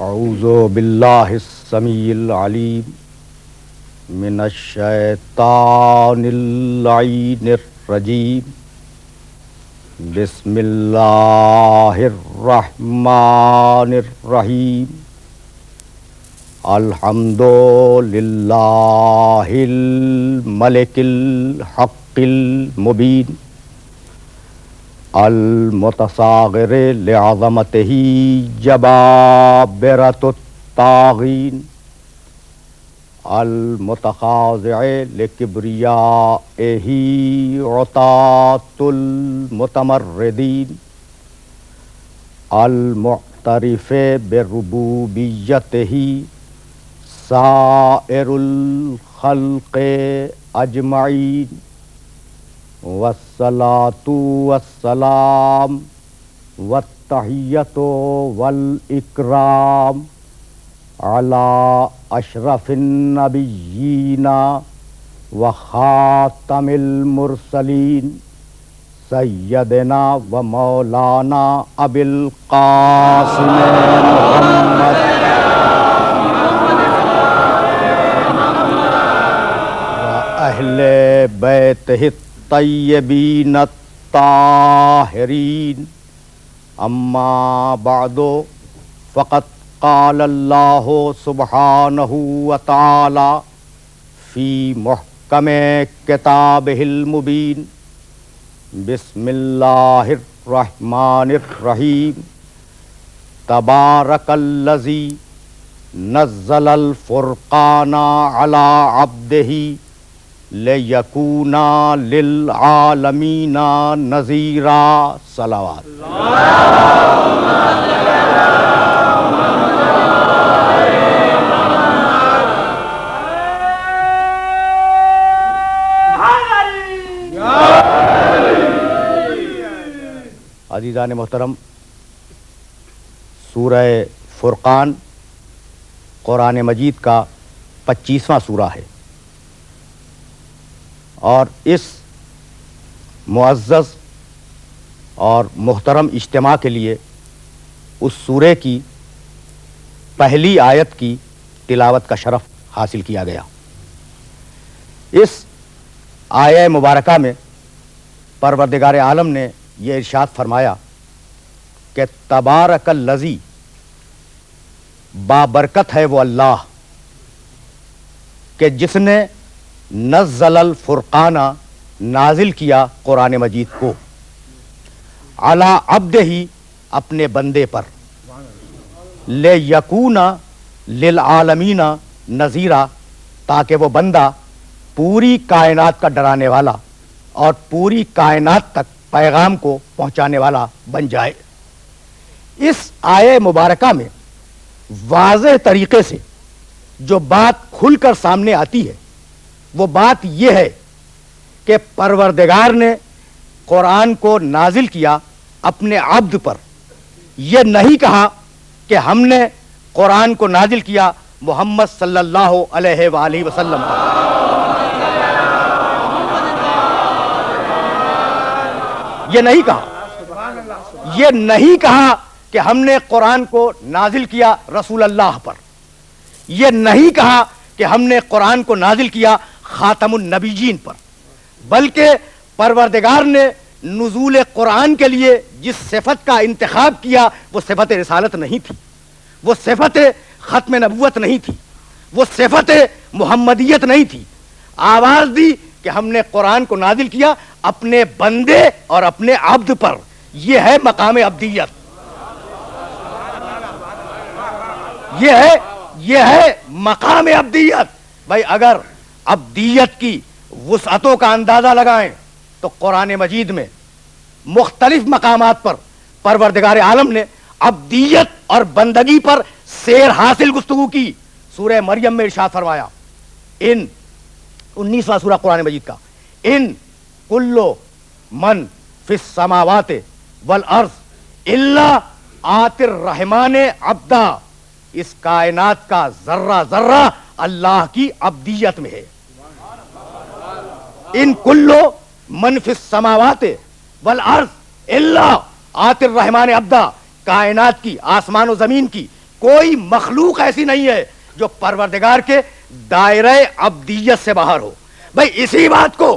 اعوذ باللہ السمیع العلیم من الشیطان اللعین الرجیم بسم اللہ الرحمن الرحیم الحمد للہ الملک الحق المبین المتصاغر لعظمتہ جبابرۃ الطاغین المتخاضع لکبریائہ عطاۃ المتمردین المعترف بربوبیتہ سائر الخلق اجمعین والصلاة والسلام والتحیۃ والاکرام علی اشرف النبیین وخاتم المرسلین سیدنا و مولانا ابی القاسم محمد و اہل بیتہ الطیبین الطاہرین اما بعد فقد قال اللہ سبحانہ وتعالی فی محکم کتابہ المبین بسم اللہ الرحمن الرحیم تبارک الذی نزل الفرقان علی عبدہ لیکونا للعالمین نذیرا صلوات عزیزان محترم، سورہ فرقان قرآن مجید کا 25واں سورہ ہے، اور اس معزز اور محترم اجتماع کے لیے اس سورے کی پہلی آیت کی تلاوت کا شرف حاصل کیا گیا۔ اس آیہ مبارکہ میں پروردگار عالم نے یہ ارشاد فرمایا کہ تبارک الذی، بابرکت ہے وہ اللہ کہ جس نے نزل الفرقان، نازل کیا قرآن مجید کو، علی عبدہ، اپنے بندے پر، لیکون للعالمین نذیرا، تاکہ وہ بندہ پوری کائنات کا ڈرانے والا اور پوری کائنات تک پیغام کو پہنچانے والا بن جائے۔ اس آیہ مبارکہ میں واضح طریقے سے جو بات کھل کر سامنے آتی ہے وہ بات یہ ہے کہ پروردگار نے قرآن کو نازل کیا اپنے عبد پر۔ یہ نہیں کہا کہ ہم نے قرآن کو نازل کیا محمد صلی اللہ علیہ وآلہ وسلم پر۔ یہ نہیں کہا، یہ نہیں کہا کہ ہم نے قرآن کو نازل کیا رسول اللہ پر، یہ نہیں کہا کہ ہم نے قرآن کو نازل کیا خاتم النبیین پر، بلکہ پروردگار نے نزول قرآن کے لیے جس صفت کا انتخاب کیا وہ صفت رسالت نہیں تھی، وہ صفت ختم نبوت نہیں تھی، وہ صفت محمدیت نہیں تھی۔ آواز دی کہ ہم نے قرآن کو نازل کیا اپنے بندے اور اپنے عبد پر۔ یہ ہے مقام عبدیت، یہ ہے مقام عبدیت۔ بھائی اگر عبدیت کی وسعتوں کا اندازہ لگائیں تو قرآن مجید میں مختلف مقامات پر پروردگار عالم نے عبدیت اور بندگی پر سیر حاصل گفتگو کی۔ سورہ مریم میں ارشاد فرمایا، 19واں سورہ قرآن مجید کا، ان کل من فی السماوات والارض الا آتی الرحمن عبدا، اس کائنات کا ذرہ ذرہ اللہ کی عبدیت میں ہے۔ ان کلو من فی السماوات والارض الا آتی الرحمن عبدا، کائنات کی، آسمان و زمین کی کوئی مخلوق ایسی نہیں ہے جو پروردگار کے دائرہ عبدیت سے باہر ہو. بھائی اسی بات کو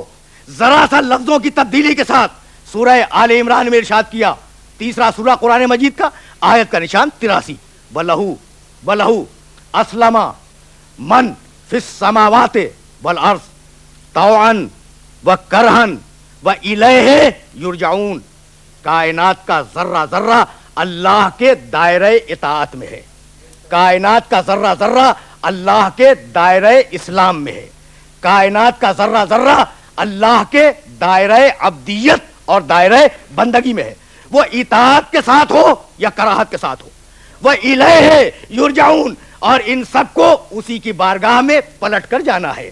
ذرا سا لفظوں کی تبدیلی کے ساتھ سورہ آل عمران میں ارشاد کیا, تیسرا سورہ قرآن مجید کا, آیت کا نشان 83, وَلَهُ أَسْلَمَ مَنْ فِي السَّمَاوَاتِ وَالْأَرْضِ طَوْعًا وَكَرْهًا وَإِلَيْهِ يُرْجَعُونَ. کائنات کا ذرہ ذرہ اللہ کے دائرہ اطاعت میں ہے, کائنات کا ذرہ ذرہ اللہ کے دائرہ اسلام میں ہے, کائنات کا ذرہ ذرہ اللہ کے دائرہ عبدیت اور دائرہ بندگی میں ہے. وہ اطاعت کے ساتھ ہو یا کراہت کے ساتھ ہو, وہ الیہ یرجعون, اور ان سب کو اسی کی بارگاہ میں پلٹ کر جانا ہے.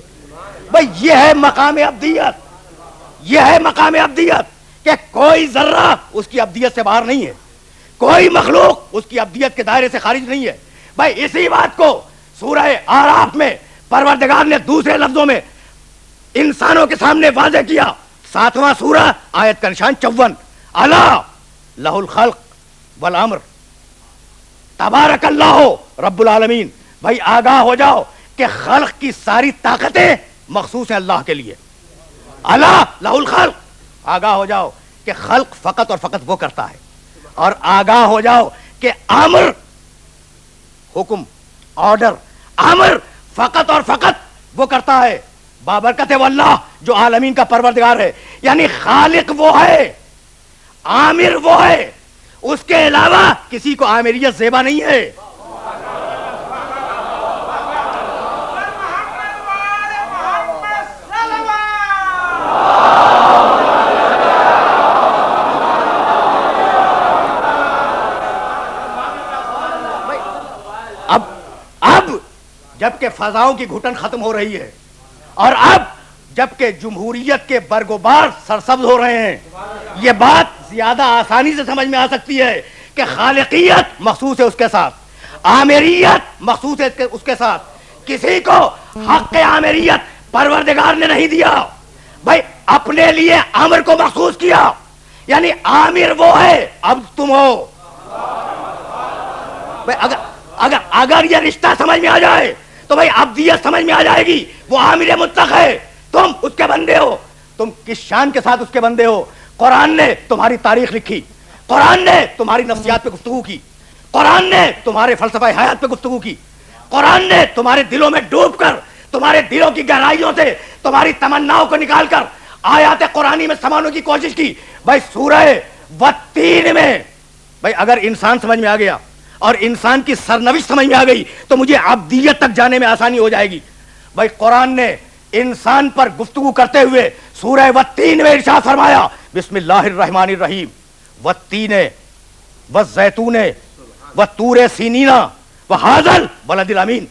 بھئی یہ ہے مقام عبدیت, یہ ہے مقام عبدیت کہ کوئی ذرہ اس کی عبدیت سے باہر نہیں ہے, کوئی مخلوق اس کی عبدیت کے دائرے سے خارج نہیں ہے. بھئی اسی بات کو سورہ اعراف میں پروردگار نے دوسرے لفظوں میں انسانوں کے سامنے واضح کیا, 7واں سورہ آیت کا نشان 54, الا لہ الخلق والامر تبارک اللہ رب العالمین. بھائی آگاہ ہو جاؤ کہ خلق کی ساری طاقتیں مخصوص ہیں اللہ کے لیے. الا لہ الخلق, آگاہ ہو جاؤ کہ خلق فقط اور فقط وہ کرتا ہے, اور آگاہ ہو جاؤ کہ امر, حکم, آرڈر, امر فقط اور فقط وہ کرتا ہے بابرکت واللہ جو عالمین کا پروردگار ہے. یعنی خالق وہ ہے, عامر وہ ہے, اس کے علاوہ کسی کو عامریت زیبا نہیں ہے. اب جبکہ فضاؤں کی گھٹن ختم ہو رہی ہے, اور اب جبکہ جمہوریت کے برگ و بار سرسبز ہو رہے ہیں, یہ بات زیادہ آسانی سے سمجھ میں آ سکتی ہے کہ خالقیت مخصوص ہے اس کے ساتھ, عامریت مخصوص ہے اس کے ساتھ. کسی کو حق عامریت پروردگار نے نہیں دیا. بھائی اپنے لیے امر کو مخصوص کیا, یعنی عامر وہ ہے, اب تم ہو. بھائی اگر یہ رشتہ سمجھ میں آ جائے تو بھائی عبدیت سمجھ میں آ جائے گی. وہ عامر مطلق ہے, تم اس کے بندے ہو. تم کس شان کے ساتھ اس کے بندے ہو؟ قرآن نے تمہاری تاریخ لکھی, قرآن نے تمہاری نفسیات پہ گفتگو کی, قرآن نے تمہارے فلسفہ حیات پہ گفتگو کی, قرآن نے تمہارے دلوں میں ڈوب کر, تمہارے دلوں کی گہرائیوں سے تمہاری تمناؤں کو نکال کر آیات قرآنی میں سمانے کی کوشش کی. بھائی سورہ والتین میں, بھائی اگر انسان سمجھ میں آ گیا اور انسان کی سرنوشت سمجھ میں آ گئی تو مجھے عبدیت تک جانے میں آسانی ہو جائے گی. بھائی قرآن نے انسان پر گفتگو کرتے ہوئے سورہ والتین میں ارشاد فرمایا, بسم اللہ الرحمن الرحیم, والتین والزیتون والطور سینین وہذا البلد الامین,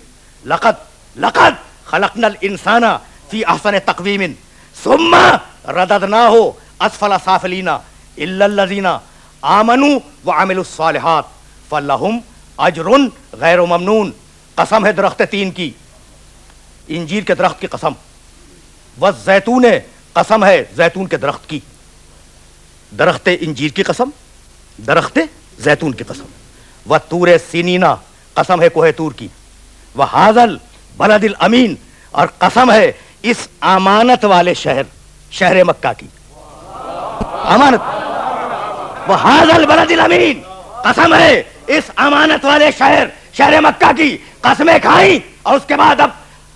لقد خلقنا الانسان فی احسن تقویم ثم رددناہ اسفل سافلین الا الذین آمنوا وعملوا الصالحات فلہم اجر غیر ممنون. قسم ہے درخت تین کی, انجیر کے درخت کی قسم, والزیتون, قسم ہے زیتون کے درخت کی, درخت انجیر کی قسم, درخت زیتون کی قسم, والطور سینین, قسم ہے کوہ طور کی, وہذا البلد الامین, اور قسم ہے اس امانت والے شہر, شہر مکہ کی امانت, وہذا البلد الامین, قسم ہے اس امانت والے شہر, شہر مکہ کی. قسمیں کھائیں اور اس کے بعد اب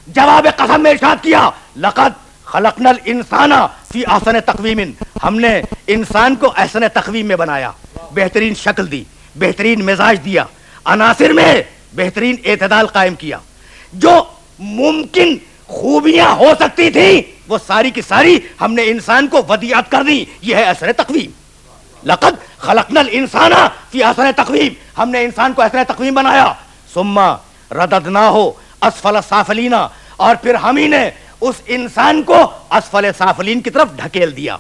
جواب قسم میں ارشاد کیا, لقد خلقنا الانسان فی احسن تقویم, ہم نے انسان کو احسن تقویم میں بنایا, بہترین شکل دی, بہترین مزاج دیا, عناصر میں بہترین اعتدال قائم کیا. جو ممکن خوبیاں ہو سکتی تھیں وہ ساری کی ساری ہم نے انسان کو ودیعت کر دی. یہ ہے احسن تقویم. لقد خلقنا الانسان فی احسن تقویم, ہم نے انسان کو احسن تقویم بنایا. ثم رددناہ اسفل سافلین, اور پھر ہم ہی نے اس انسان کو اسفل سافلین کی طرف ڈھکیل دیا.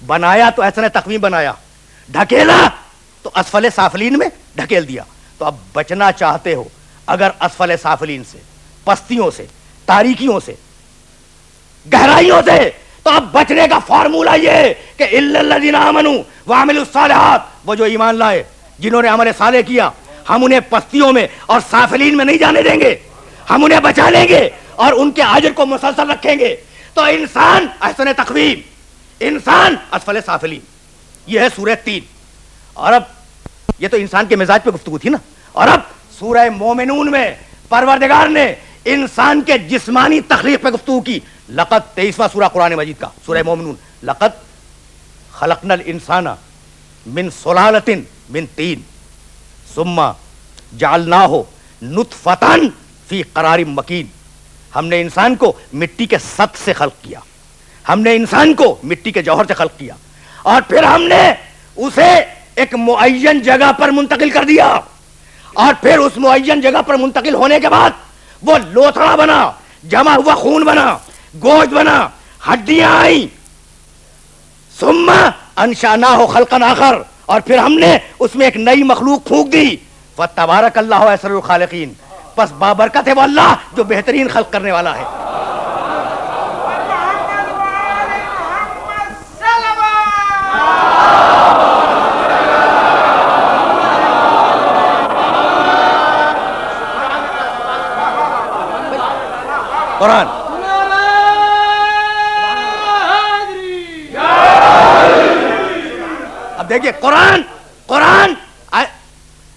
بنایا تو احسن تقویم بنایا, ڈھکیلا تو اسفل سافلین میں ڈھکیل دیا. تو اب بچنا چاہتے ہو اگر اسفل سافلین سے, پستیوں سے, تاریکیوں سے, گہرائیوں سے, تو اب بچنے کا فارمولہ یہ کہ الا الذین آمنوا وعملوا الصالحات, وہ جو ایمان لائے, جنہوں نے عمل صالح کیا, ہم انہیں پستیوں میں اور سافلین میں نہیں جانے دیں گے, ہم انہیں بچا لیں گے اور ان کے اجر کو مسلسل رکھیں گے. تو انسان احسن تقویم, انسان اسفل سافلین, یہ ہے سورہ 3. اور اب یہ تو انسان کے مزاج پہ گفتگو تھی نا, اور اب سورہ مومنون میں پروردگار نے انسان کے جسمانی تخلیق پہ گفتگو کی. لقد 23واں سورہ قرآن مجید کا, سورہ مومنون. لقد خلقنا الانسان من سلالۃ من طین ثم جعلناہ نطفۃ فی قرار مکین. ہم نے انسان کو مٹی کے سط سے خلق کیا, ہم نے انسان کو مٹی کے جوہر سے خلق کیا, اور پھر ہم نے اسے ایک معین جگہ پر منتقل کر دیا, اور پھر اس معین جگہ پر منتقل ہونے کے بعد وہ لوتھڑا بنا, جمع ہوا خون بنا, گوشت بنا, ہڈیاں آئیں. ثم انشأناہ خلقا آخر, اور پھر ہم نے اس میں ایک نئی مخلوق پھونک دی. فتبارک اللہ احسن الخالقین, پس بابرکت ہے وہ اللہ جو بہترین خلق کرنے والا ہے. قرآن اب دیکھیے, قرآن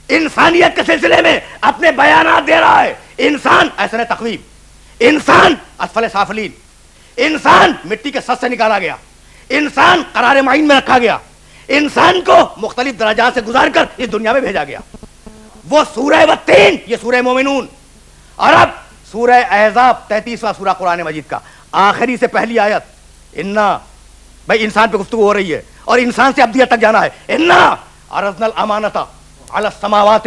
انسانیت کے سلسلے میں اپنے بیانات دے رہا ہے. انسان احسن تقویم, انسان اسفل سافلین, انسان مٹی کے سط سے نکالا گیا, انسان قرار معین میں رکھا گیا, انسان کو مختلف درجات سے گزار کر اس دنیا میں بھیجا گیا. وہ سورہ والتین, یہ سورہ مومنون. اور اب سورہ احزاب 33واں سورہ قرآن مجید کا, آخری سے پہلی آیت. انا, بھائی انسان پہ گفتگو ہو رہی ہے اور انسان سے ابدیت تک جانا ہے. انا عرضنا الامانۃ علی السماوات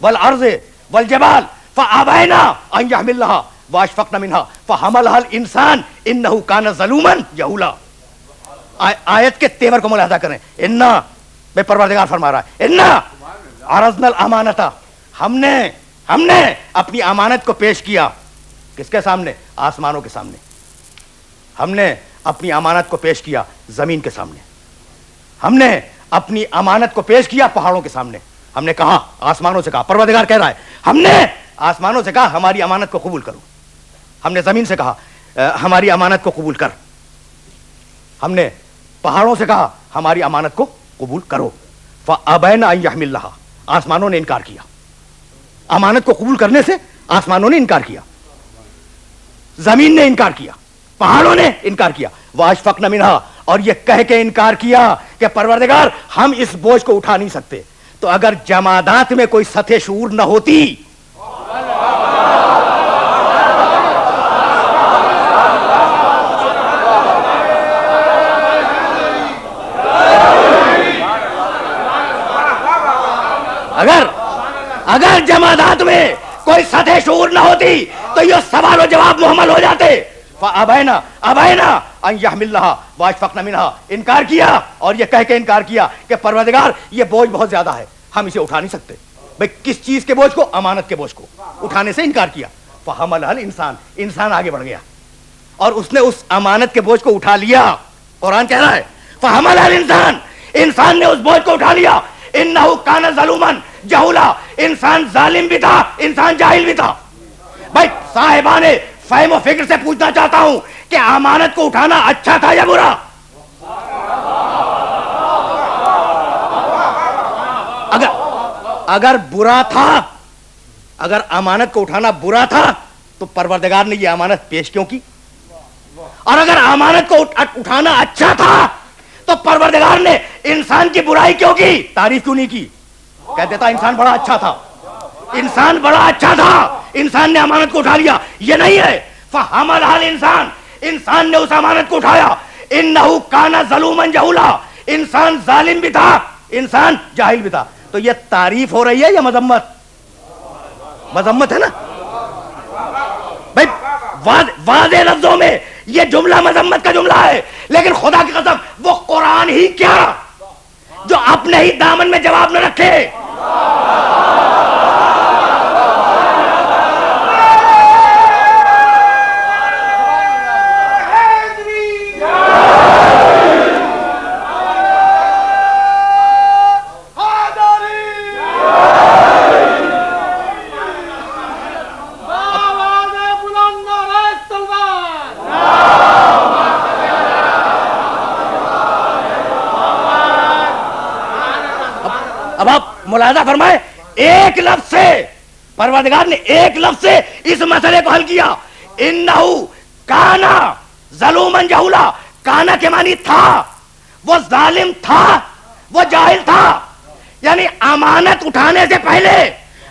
والارض والجبال فابین ان یحملنها واشفقن منها فحملها الانسان انه کان ظلوما جہولا. آیت کے تیور کو ملاحظہ کریں. انا, بے پروردگار فرما رہا ہے, انا عرضنا الامانۃ, ہم نے اپنی امانت کو پیش کیا. کس کے سامنے؟ آسمانوں کے سامنے. ہم نے اپنی امانت کو پیش کیا زمین کے سامنے. ہم نے اپنی امانت کو پیش کیا پہاڑوں کے سامنے. ہم نے کہا, آسمانوں سے کہا, پروردگار کہہ رہا ہے, ہم نے آسمانوں سے کہا ہماری امانت کو قبول کرو. ہم نے زمین سے کہا ہماری امانت کو قبول کر. ہم نے پہاڑوں سے کہا ہماری امانت کو قبول کرو. فابین ان یحملنها, آسمانوں نے انکار کیا. امانت کو قبول کرنے سے آسمانوں نے انکار کیا, زمین نے انکار کیا, پہاڑوں نے انکار کیا. واشفقن منها, اور یہ کہہ کے انکار کیا کہ پروردگار ہم اس بوجھ کو اٹھا نہیں سکتے. تو اگر جمادات میں کوئی سطح شعور نہ ہوتی, اگر جمادات میں کوئی سطح شعور نہ ہوتی تو یہ سوال و جواب محمل ہو جاتے. ابینا ان یحملنها واشفقن منها, انکار کیا اور یہ کہہ کے انکار کیا کہ پروردگار یہ بوجھ بہت زیادہ ہے, ہم اسے اٹھا نہیں سکتے. بھئی کس چیز کے بوجھ کو؟ امانت کے بوجھ کو اٹھانے سے انکار کیا. فحملها الانسان, انسان آگے بڑھ گیا اور اس نے اس امانت کے بوجھ کو اٹھا لیا. قرآن کہہ رہا ہے فحملها الانسان, انسان نے اس بوجھ کو اٹھا لیا. انه کان ظلوما جہولا, انسان ظالم بھی تھا, انسان جاہل بھی تھا. بھائی صاحبان فہم و فکر سے پوچھنا چاہتا ہوں کہ امانت کو اٹھانا اچھا تھا یا برا؟ اگر برا تھا, اگر امانت کو اٹھانا برا تھا تو پروردگار نے یہ امانت پیش کیوں کی؟ اور اگر امانت کو اٹھانا اچھا تھا تو پروردگار نے انسان کی برائی کیوں کی, تعریف کیوں نہیں کی؟ کہہ دیتا انسان بڑا اچھا تھا, انسان بڑا اچھا تھا, انسان نے امانت کو اٹھا لیا. یہ نہیں ہے. فحملها الانسان, انسان نے اس امانت کو اٹھایا. انه کان ظلوما جہولا, انسان ظالم بھی تھا, انسان جاہل بھی تھا. تو یہ تعریف ہو رہی ہے یا مذمت؟ مذمت ہے نا بھائی. واضح لفظوں میں یہ جملہ مذمت کا جملہ ہے, لیکن خدا کی قسم وہ قرآن ہی کیا جو اپنے ہی دامن میں جواب نہ رکھے. ملاحظہ فرمائے ایک لفظ سے پروردگار نے ایک لفظ سے اس مسئلے کو حل کیا. انہو کانا ظلومن جہولا. کانا کے معنی تھا, وہ ظالم تھا, وہ جاہل تھا. یعنی امانت اٹھانے سے پہلے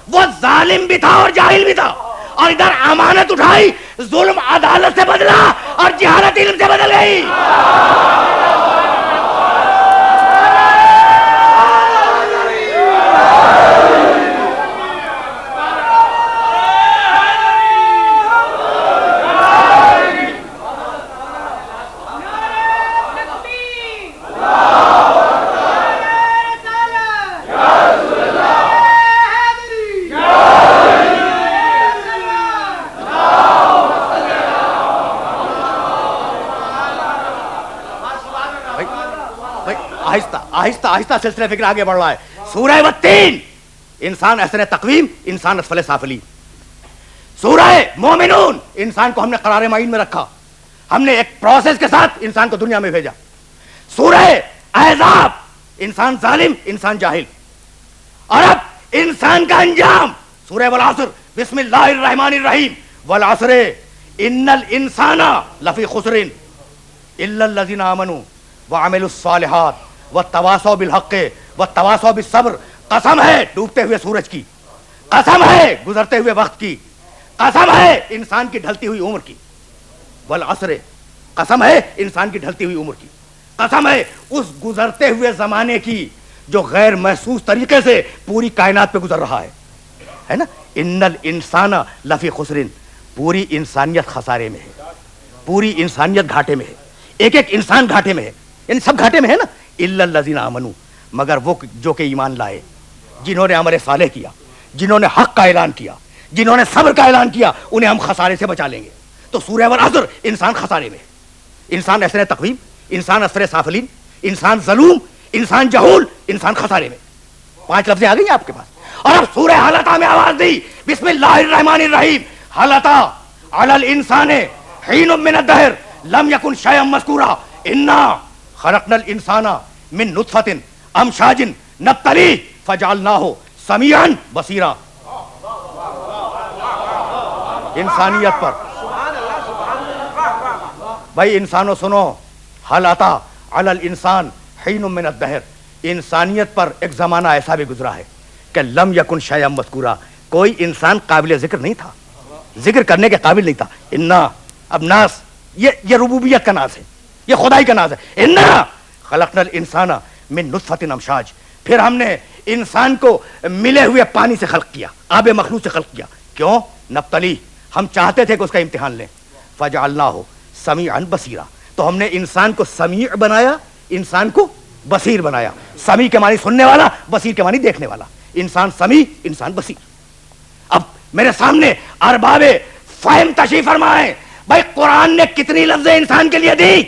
وہ ظالم بھی تھا اور جاہل بھی تھا, اور ادھر امانت اٹھائی, ظلم عدالت سے بدلا اور جہالت علم سے بدل گئی. آہستہ آہستہ سلسلہ فکر آگے بڑھ رہا ہے. سورہ والتین انسان احسن تقویم, انسان اسفل سافلین. سورہ مومنون انسان کو ہم نے قرار معین میں رکھا, ہم نے ایک پروسیس کے ساتھ انسان کو دنیا میں بھیجا. سورہ احزاب انسان ظالم, انسان جاہل. اور اب انسان کا انجام سورہ والعصر, بسم اللہ الرحمن الرحیم, والعصر ان الانسان لفی خسر الا الذین آمنوا وعملوا الصالحات والتواصوا بالحق والتواصوا بالصبر. قسم ہے ڈوبتے ہوئے سورج کی, قسم ہے گزرتے ہوئے وقت کی, قسم ہے انسان کی ڈھلتی ہوئی عمر کی. والعصر قسم ہے انسان کی ڈھلتی ہوئی عمر کی, قسم ہے اس گزرتے ہوئے زمانے کی جو غیر محسوس طریقے سے پوری کائنات پہ گزر رہا ہے نا. ان الانسان لفی خسر, پوری انسانیت خسارے میں ہے, پوری انسانیت گھاٹے میں ہے, ایک ایک انسان گھاٹے میں ہے, یعنی سب گھاٹے میں ہے نا. الا الذین آمنوا, مگر وہ جو کہ ایمان لائے, جنہوں نے عمل صالح کیا, جنہوں نے حق کا اعلان کیا, جنہوں نے صبر کا اعلان کیا, انہیں ہم خسارے سے بچا لیں گے. تو سورہ والعصر انسان خسارے میں, انسان احسن تقویم, انسان اسفل سافلین, انسان ظلوم, انسان جہول, انسان خسارے میں. 5 لفظیں آ گئی ہیں آپ کے پاس. اور اب سورہ حلطہ میں آواز دی, بسم اللہ الرحمن الرحیم. حلطہ علی الانسان حین من الدہر لم یکن شیئا مذکورا انا خلقنا الانسان من نطفۃ امشاج نبتلیہ فجعلناہ سمیعا بصیرا. انسانیت پر بھائی انسانوں سنو, حلطہ علی الانسان حین من الدہر, انسانیت پر ایک زمانہ ایسا بھی گزرا ہے کہ لم یکن شیئا مذکورا, کوئی انسان قابل ذکر نہیں تھا, ذکر کرنے کے قابل نہیں تھا. انا, اب ناس یہ ربوبیت کا ناز ہے, یہ خدائی کا ناز ہے. انا خلقنا الانسان من نطفۃ امشاج, پھر ہم نے انسان کو ملے ہوئے پانی سے خلق کیا, آب مخلوق سے خلق کیا. کیوں؟ نبتلی, ہم چاہتے تھے کہ اس کا امتحان لیں. فجعلناہ سمیعا بصیرا, تو ہم نے انسان کو سمیع بنایا, انسان کو بصیر بنایا. سمیع کے معنی سننے والا, بصیر کے معنی دیکھنے والا. انسان سمیع, انسان بصیر. اب میرے سامنے ارباب فہم تشریف فرمائیں. بھائی قرآن نے کتنی لفظیں انسان کے لیے دی؟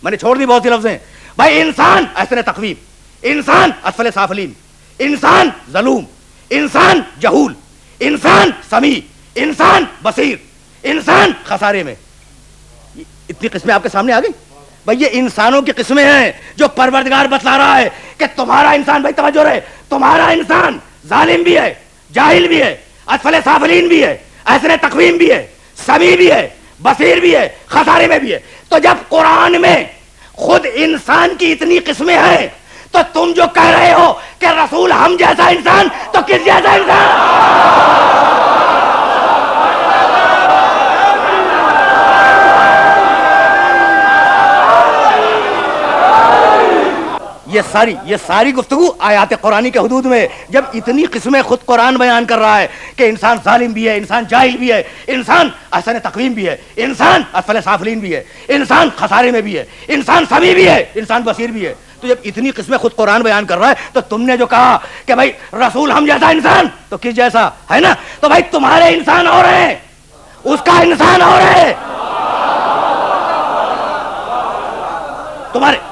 میں نے چھوڑ دی بہت سی لفظیں. بھائی انسان احسن تقویم, انسان اسفل سافلین, انسان ظلوم, انسان جہول, انسان سمیع, انسان بصیر, انسان خسارے میں. اتنی قسمیں آپ کے سامنے آ گئی. بھائی یہ انسانوں کی قسمیں ہیں جو پروردگار بتلا رہا ہے کہ تمہارا انسان, بھائی توجہ رہے, تمہارا انسان ظالم بھی ہے, جاہل بھی ہے, اسفل سافلین بھی ہے, احسن تقویم بھی ہے, سمیع بھی ہے, بصیر بھی ہے, خسارے میں بھی ہے. تو جب قرآن میں خود انسان کی اتنی قسمیں ہیں تو تم جو کہہ رہے ہو کہ رسول ہم جیسا انسان, تو کس جیسا انسان؟ یہ ساری گفتگو آیات قرآنی کے حدود میں, جب اتنی قسمیں خود قرآن بیان کر رہا ہے کہ انسان ظالم بھی ہے, انسان جاہل بھی ہے, انسان احسن تقویم بھی ہے, انسان اسفل سافلین بھی ہے, انسان خسارے میں بھی ہے, انسان سمیع بھی ہے, انسان بصیر بھی ہے. تو جب اتنی قسمیں خود قرآن بیان کر رہا ہے تو تم نے جو کہا کہ بھائی رسول ہم جیسا انسان, تو کس جیسا ہے نا. تو بھائی تمہارے انسان اور ہیں, اس کا انسان اور ہے,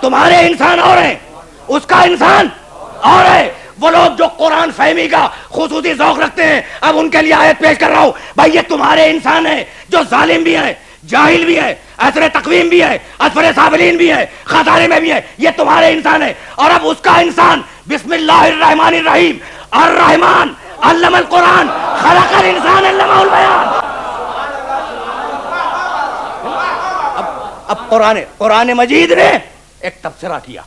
تمہارے انسان اور ہیں, اس کا انسان اور ہے. وہ لوگ جو قرآن فہمی کا خصوصی ذوق رکھتے ہیں, اب ان کے لیے آیت پیش کر رہا ہوں. بھائی یہ تمہارے انسان ہیں جو ظالم بھی ہیں, جاہل بھی ہے, اثر تقویم بھی ہے, اسفل سافلین بھی ہے, خسارے میں بھی ہے, یہ تمہارے انسان ہے. اور اب اس کا انسان بسم اللہ الرحمن الرحیم الرحمن علم القرآن خلق الانسان علمہ البیان. اب قرآن مجید نے ایک تبصرہ کیا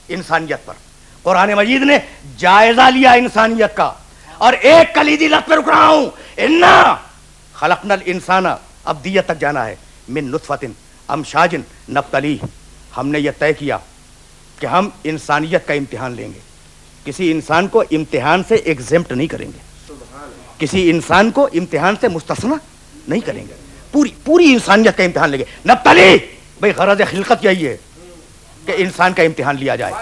انسانیت پر. قرآن مجید نے جائزہ لیا انسانیت کا, اور ایک کلیدی لفظ پہ رک رہا ہوں, انا خلقنا الانسان, اب دیت تک جانا ہے, من نطفۃ امشاج نبتلیہ, ہم نے یہ طے کیا کہ ہم انسانیت کا امتحان لیں گے. کسی انسان کو امتحان سے ایگزمپٹ نہیں کریں گے, کسی انسان کو امتحان سے مستثنی نہیں کریں گے, پوری انسانیت کا امتحان لیں گے. نبتلی, بھئی غرض خلقت یہی ہے کہ انسان کا امتحان لیا جائے.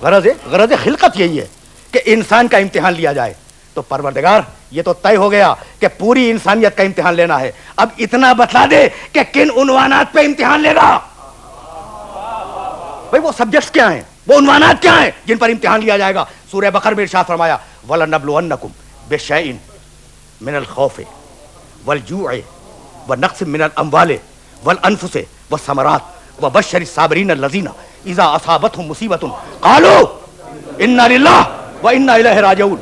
غرض خلقت یہی ہے کہ انسان کا امتحان لیا جائے. تو پروردگار یہ تو طے ہو گیا کہ پوری انسانیت کا امتحان لینا ہے. اب اتنا بتلا دے کہ کن عنوانات پہ امتحان لے گا. بھئی وہ سبجیکٹس کیا ہیں, وہ عنوانات کیا ہیں جن پر امتحان لیا جائے گا. سورہ بقرہ میں ارشاد فرمایا وَلَنَبْلُوَنَّكُمْ بِشَيْءٍ مِنَ الْخَوْفِ وَالْجُوعِ وَنَقْصٍ مِنَ الْأَمْوَالِ وَالْأَنفُسِ وَالثَّمَرَاتِ وَبَشِّرِ الصَّابِرِينَ الَّذِينَ اذا اصابتهم مصیبۃ قالوا انا للہ وانا الیہ راجعون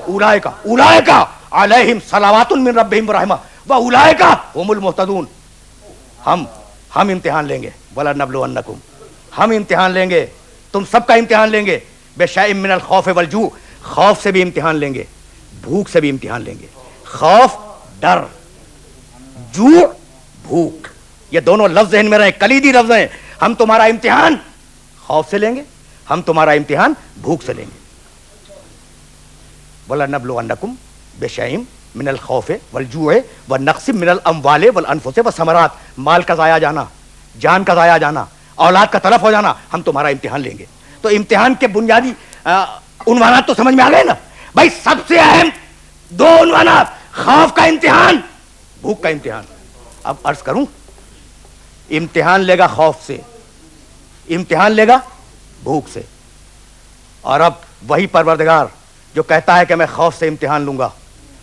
اولئک علیہم صلوات من ربہم ورحمہ واولئک هم المہتدون. ہم امتحان لیں گے. ولنبلونکم, ہم امتحان لیں گے, تم سب کا امتحان لیں گے. بشیء من الخوف والجوع, خوف سے بھی امتحان لیں گے, بھوک سے بھی امتحان لیں گے. خوف ڈر, جوع بھوک, یہ دونوں لفظ ذہن میں رہے, کلیدی لفظ ہیں. ہم تمہارا امتحان خوف سے لیں گے, ہم تمہارا امتحان بھوک سے لیں گے. وَلَنَبْلُوَنَّكُمْ بِشَيْءٍ مِنَ الْخَوْفِ وَالْجُوعِ وَنَقْصٍ مِنَ الْأَمْوَالِ وَالْأَنفُسِ وَالثَّمَرَاتِ, مال کا ضائع جانا, جان کا ضائع جانا, اولاد کا تلف ہو جانا, ہم تمہارا امتحان لیں گے. تو امتحان کے بنیادی عنوانات تو سمجھ میں آ گئے نا بھائی. سب سے اہم دو عنوانات, خوف کا امتحان, بھوک کا امتحان. اب عرض کروں, امتحان لے گا خوف سے, امتحان لے گا بھوک سے. اور اب وہی پروردگار جو کہتا ہے کہ میں خوف سے امتحان لوں گا,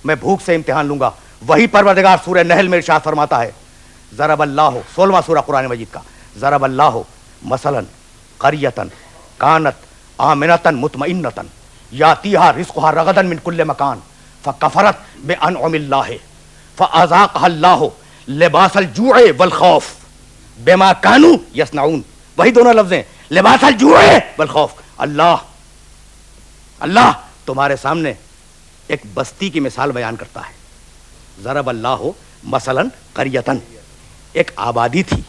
میں بھوک سے امتحان لوں گا, وہی پروردگار سورہ نحل میں ارشاد فرماتا ہے, ضرب اللہ, 16واں سورہ قرآن مجید کا, ضرب اللہ مثلا قریۃ کانت آمنۃ مطمئنۃ یاتیہا رزقہا رغدا من کل مکان فکفرت بانعم اللہ فاذاقہا اللہ لباس الجوع والخوف بما کانوا یصنعون. وہی دونوں لفظ ہیں, لباس الجوع والخوف. اللہ تمہارے سامنے ایک بستی کی مثال بیان کرتا ہے. ضرب اللہ مثلا قریۃ, ایک آبادی تھی,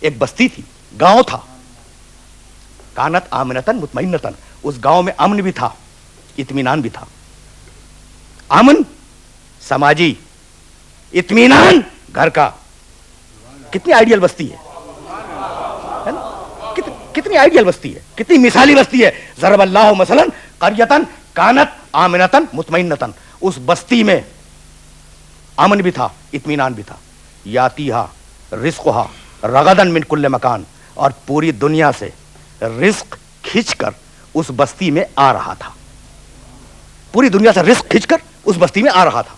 ایک بستی تھی, گاؤں تھا. کانت آمنتن مطمئنتن, اس گاؤں میں امن بھی تھا, اطمینان بھی تھا. امن سماجی, اطمینان گھر کا. کتنی آئیڈیل بستی ہے نا, کتنی آئیڈیل بستی ہے, کتنی مثالی بستی ہے. ضرب اللہ مثلا قریۃ کانت آمنۃ مطمئنۃ, اس بستی میں امن بھی تھا, اطمینان بھی تھا. یاتیہا رزقہا رغدا من کل مکان, اور پوری دنیا سے رزق کھنچ کر اس بستی میں آ رہا تھا. پوری دنیا سے رزق کھنچ کر اس بستی میں آ رہا تھا.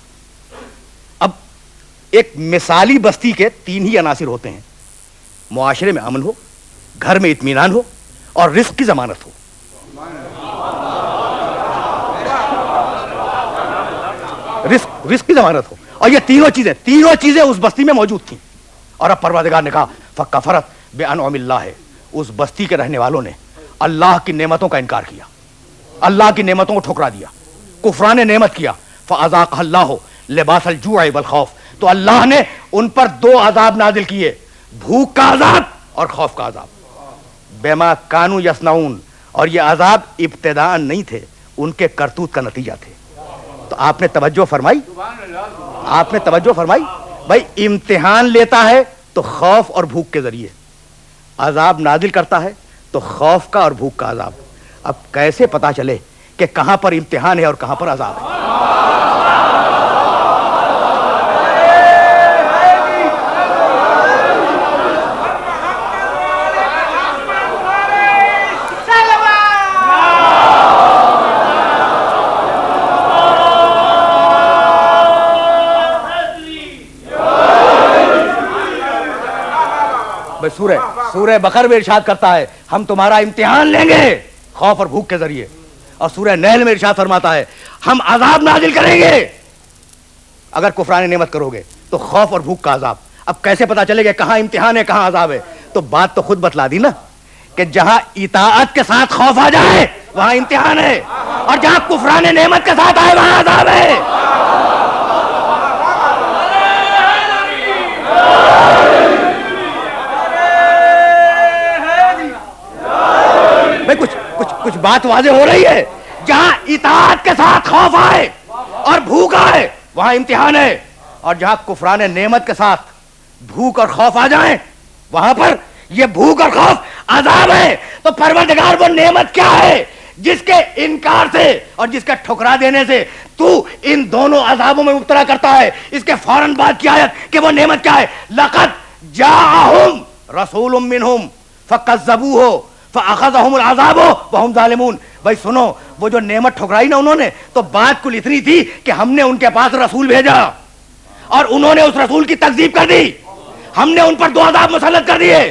اب ایک مثالی بستی کے 3 ہی عناصر ہوتے ہیں, معاشرے میں امن ہو, گھر میں اطمینان ہو, اور رزق کی ضمانت ہو. رزق کی ضمانت ہو, اور یہ تینوں چیزیں اس بستی میں موجود تھیں. اور اب پروردگار نے کہا فکفرت بانعم اللہ, اس بستی کے رہنے والوں نے اللہ کی نعمتوں کا انکار کیا, اللہ کی نعمتوں کو ٹھکرا دیا, کفران نعمت کیا. فاذاقہ اللہ لباس الجوع والخوف, تو اللہ نے ان پر 2 عذاب نازل کیے, بھوک کا عذاب اور خوف کا عذاب. بما کانوا یصنعون, اور یہ عذاب ابتداء نہیں تھے, ان کے کرتوت کا نتیجہ تھے. تو آپ نے توجہ فرمائی, آپ نے توجہ فرمائی. بھائی امتحان لیتا ہے تو خوف اور بھوک کے ذریعے, عذاب نازل کرتا ہے تو خوف کا اور بھوک کا عذاب. اب کیسے پتا چلے کہ کہاں پر امتحان ہے اور کہاں پر عذاب ہے؟ سورہ بقرہ میں ارشاد کرتا ہے, ہم تمہارا امتحان لیں گے خوف اور بھوک کے ذریعے. اور سورہ نحل میں ارشاد فرماتا ہے ہم عذاب نازل کریں گے اگر کفران نعمت کرو گے، تو خوف اور بھوک کا عذاب۔ اب کیسے پتا چلے گا کہاں امتحان ہے کہاں عذاب ہے؟ تو بات تو خود بتلا دی نا کہ جہاں اطاعت کے ساتھ خوف آ جائے وہاں امتحان ہے، اور جہاں کفران نعمت کے ساتھ آئے وہاں عذاب ہے۔ کچھ بات واضح ہو رہی ہے۔ جہاں اطاعت کے ساتھ خوف آئے اور بھوک آئے وہاں امتحان ہے، اور جہاں کفران نعمت کے ساتھ بھوک اور خوف آ جائیں وہاں پر یہ بھوک اور خوف عذاب ہے۔ تو پروردگار وہ نعمت کیا ہے جس کے انکار سے اور جس کا ٹھکرا دینے سے تو ان دونوں عذابوں میں مبتلا کرتا ہے؟ اس کے فوراً بعد کی آیت کہ وہ نعمت کیا ہے؟ لقد جاءہم رسول منہم فکذبوہ فاخذہم العذاب وہم ظالمون۔ بھائی سنو، وہ جو نعمت ٹھکرائی نا انہوں نے، تو بات کل اتنی تھی کہ ہم نے ان کے پاس رسول بھیجا اور انہوں نے اس رسول کی تکذیب کر دی، ہم نے ان پر 2 عذاب مسلط کر دیے۔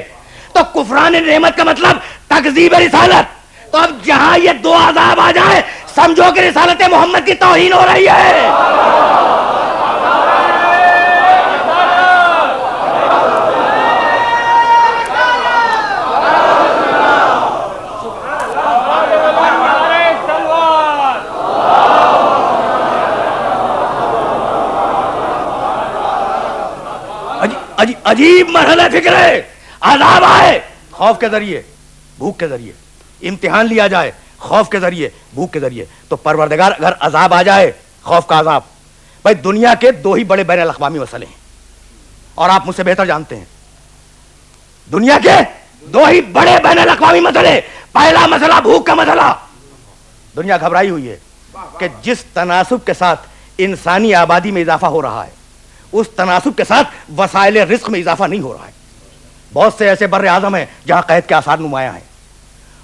تو کفران نعمت کا مطلب تکذیب رسالت۔ تو اب جہاں یہ 2 عذاب آ جائے سمجھو کہ رسالت محمد کی توہین ہو رہی ہے۔ عجیب مرحلہ فکر ہے۔ عذاب آئے خوف کے ذریعے بھوک کے ذریعے، امتحان لیا جائے خوف کے ذریعے بھوک کے ذریعے۔ تو پروردگار اگر عذاب آ جائے، خوف کا عذاب، بھائی دنیا کے 2 ہی بڑے بین الاقوامی مسئلے ہیں، اور آپ مجھ سے بہتر جانتے ہیں دنیا کے 2 ہی بڑے بین الاقوامی مسئلے۔ پہلا مسئلہ بھوک کا مسئلہ۔ دنیا گھبرائی ہوئی ہے کہ جس تناسب کے ساتھ انسانی آبادی میں اضافہ ہو رہا ہے اس تناسب کے ساتھ وسائل رزق میں اضافہ نہیں ہو رہا ہے۔ بہت سے ایسے بر اعظم ہیں جہاں قحط کے آثار نمایاں ہیں،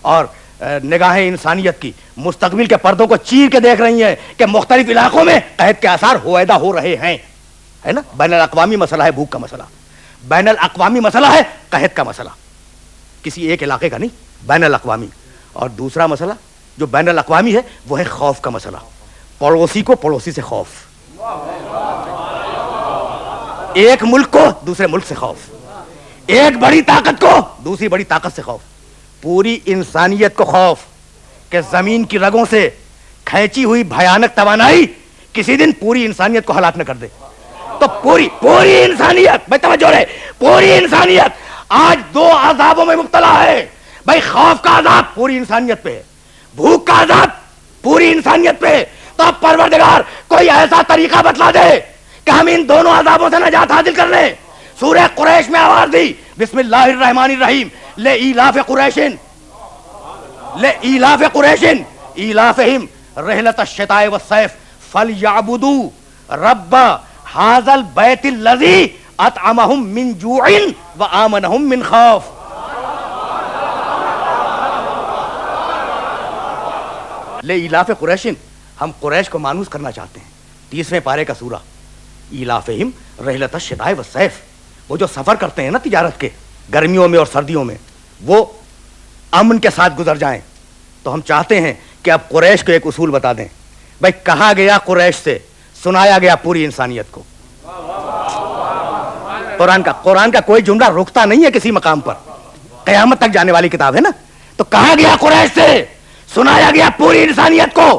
اور نگاہیں انسانیت کی مستقبل کے پردوں کو چیر کے دیکھ رہی ہیں کہ مختلف علاقوں میں قحط کے آثار ہویدہ ہو رہے ہیں، ہے نا؟ بین الاقوامی مسئلہ ہے بھوک کا مسئلہ، بین الاقوامی مسئلہ ہے قحط کا مسئلہ، کسی ایک علاقے کا نہیں، بین الاقوامی۔ اور دوسرا مسئلہ جو بین الاقوامی ہے وہ ہے خوف کا مسئلہ، پڑوسی کو پڑوسی سے خوف، ایک ملک کو دوسرے ملک سے خوف، ایک بڑی طاقت کو دوسری بڑی طاقت سے خوف، پوری انسانیت کو خوف کہ زمین کی رگوں سے کھینچی ہوئی بھیانک توانائی کسی دن پوری انسانیت کو ہلاک نہ کر دے۔ تو پوری انسانیت، بھائی توجہ رہے، پوری انسانیت آج 2 عذابوں میں مبتلا ہے۔ بھائی خوف کا عذاب پوری انسانیت پہ ہے، بھوک کا عذاب پوری انسانیت پہ ہے۔ تو اب پروردگار کوئی ایسا طریقہ بتلا دے کہ ہم ان دونوں عذابوں سے نجات حاصل کر لیں۔ سورہ قریش میں آواز دی، بسم اللہ الرحمن الرحیم، لإیلاف قریش ایلافہم رحلۃ الشتاء والصیف فلیعبدوا رب ھذا البیت الذی اطعمہم من جوع وآمنہم من خوف۔ لإیلاف قریش، ہم قریش کو مانوس کرنا چاہتے ہیں۔ 30ویں پارے کا سورہ، ایلافہم رحلۃ الشتاء والصیف، وہ جو سفر کرتے ہیں نا تجارت کے، گرمیوں میں اور سردیوں میں، وہ امن کے ساتھ گزر جائیں۔ تو ہم چاہتے ہیں کہ اب قریش کو ایک اصول بتا دیں۔ بھائی کہا گیا قریش سے، سنایا گیا پوری انسانیت کو۔ قرآن کا کوئی جملہ رکتا نہیں ہے کسی مقام پر، قیامت تک جانے والی کتاب ہے نا۔ تو کہا گیا قریش سے، سنایا گیا پوری انسانیت کو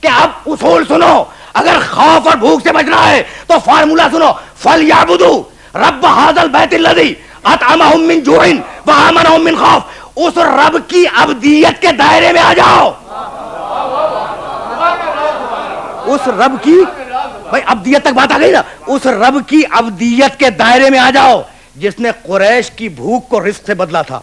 کہ اب اصول سنو، اگر خوف اور بھوک سے بچنا ہے تو فارمولا سنو، فلیعبدوا رب ھذا البیت الذی اطعمہم من جوع وآمنہم من خوف۔ اس رب کی عبدیت کے دائرے میں آ جاؤ، اس رب کی، بھائی عبدیت تک بات آ گئی نا، اس رب کی عبدیت کے دائرے میں آ جاؤ جس نے قریش کی بھوک کو رزق سے بدلا تھا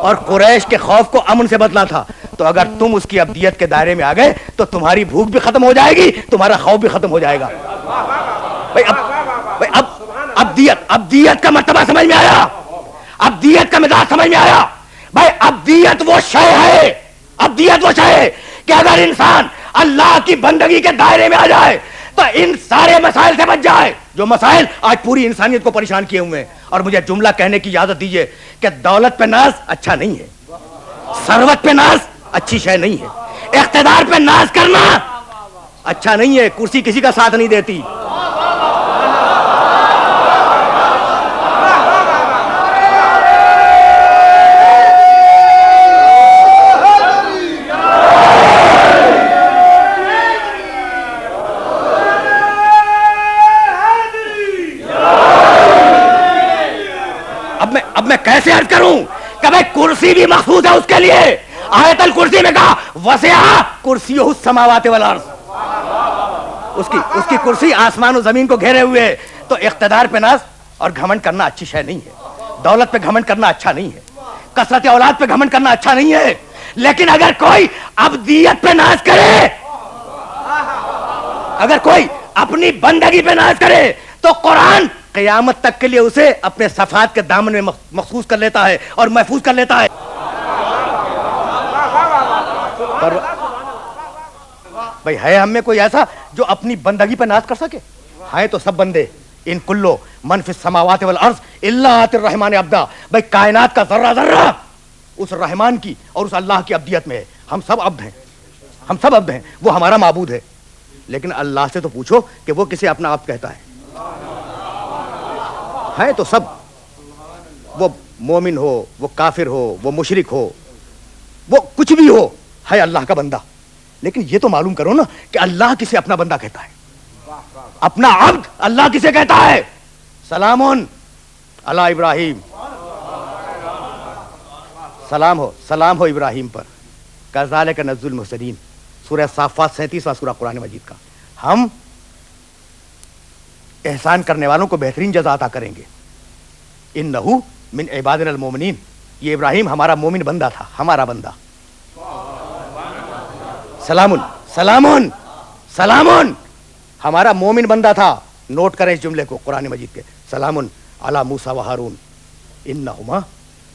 اور قریش کے خوف کو امن سے بدلا تھا۔ تو اگر تم اس کی عبدیت کے دائرے میں آ گئے تو تمہاری بھوک بھی ختم ہو جائے گی، تمہارا خوف بھی ختم ہو جائے گا۔ بھائی اب عبدیت کا مرتبہ سمجھ میں آیا، عبدیت کا مزاج سمجھ میں آیا۔ بھائی عبدیت وہ شے ہے، عبدیت وہ شے ہے کہ اگر انسان اللہ کی بندگی کے دائرے میں آ جائے تو ان سارے مسائل سے بچ جائے جو مسائل آج پوری انسانیت کو پریشان کیے ہوئے ہیں۔ اور مجھے جملہ کہنے کی اجازت دیجیے کہ دولت پہ ناز اچھا نہیں ہے، ثروت پہ ناز اچھی شے نہیں ہے، اقتدار پہ ناز کرنا اچھا نہیں ہے، کرسی کسی کا ساتھ نہیں دیتی. اب میں کیسے عرض کروں کہ بھائی کرسی بھی مخصوص ہے اس کے لیے. آیت الکرسی میں کہا وسع کرسیہ السماوات والارض، اس کی کرسی آسمان و زمین کو گھیرے ہوئے ہے. تو اقتدار پہ ناز اور گھمنڈ کرنا اچھی شے نہیں ہے، دولت پہ گھمنڈ کرنا اچھا نہیں ہے، کثرت اولاد پہ گھمنڈ کرنا اچھا نہیں ہے. لیکن اگر کوئی ابدیت پہ ناز کرے، اگر کوئی اپنی بندگی پہ ناز کرے، تو قرآن قیامت تک کے لیے اسے اپنے صفات کے دامن میں مخصوص کر لیتا ہے اور محفوظ کر لیتا ہے. بھائی ہے ہم میں کوئی ایسا جو اپنی بندگی پہ ناز کر سکے؟ ہے تو سب بندے. ان کلو من فی السماوات والارض الا آتی الرحمن عبدا. بھائی کائنات کا ذرہ ذرہ اس رحمان کی اور اس اللہ کی عبدیت میں ہے. ہم سب عبد ہیں، ہم سب عبد ہیں. وہ ہمارا معبود ہے. لیکن اللہ سے تو پوچھو کہ وہ کسے اپنا عبد کہتا ہے. ہے تو سب، وہ مومن ہو، وہ کافر ہو، وہ مشرک ہو، وہ کچھ بھی ہو، ہے اللہ کا بندہ. لیکن یہ تو معلوم کرو نا کہ اللہ کسے اپنا بندہ کہتا ہے، اپنا عبد اللہ کسے کہتا ہے. سلام علی ابراہیم، سلام ہو ابراہیم پر. کذالک نجزی المحسنین، سورہ صافات 37واں سورہ قرآن مجید کا. ہم احسان کرنے والوں کو بہترین جزا عطا کریں گے. انہ من عبادنا المومنین، یہ ابراہیم ہمارا مومن بندہ تھا، ہمارا بندہ. سلام ہمارا مومن بندہ تھا. نوٹ کریں اس جملے کو قرآن مجید کے. سلام علی موسیٰ و ہارون انہما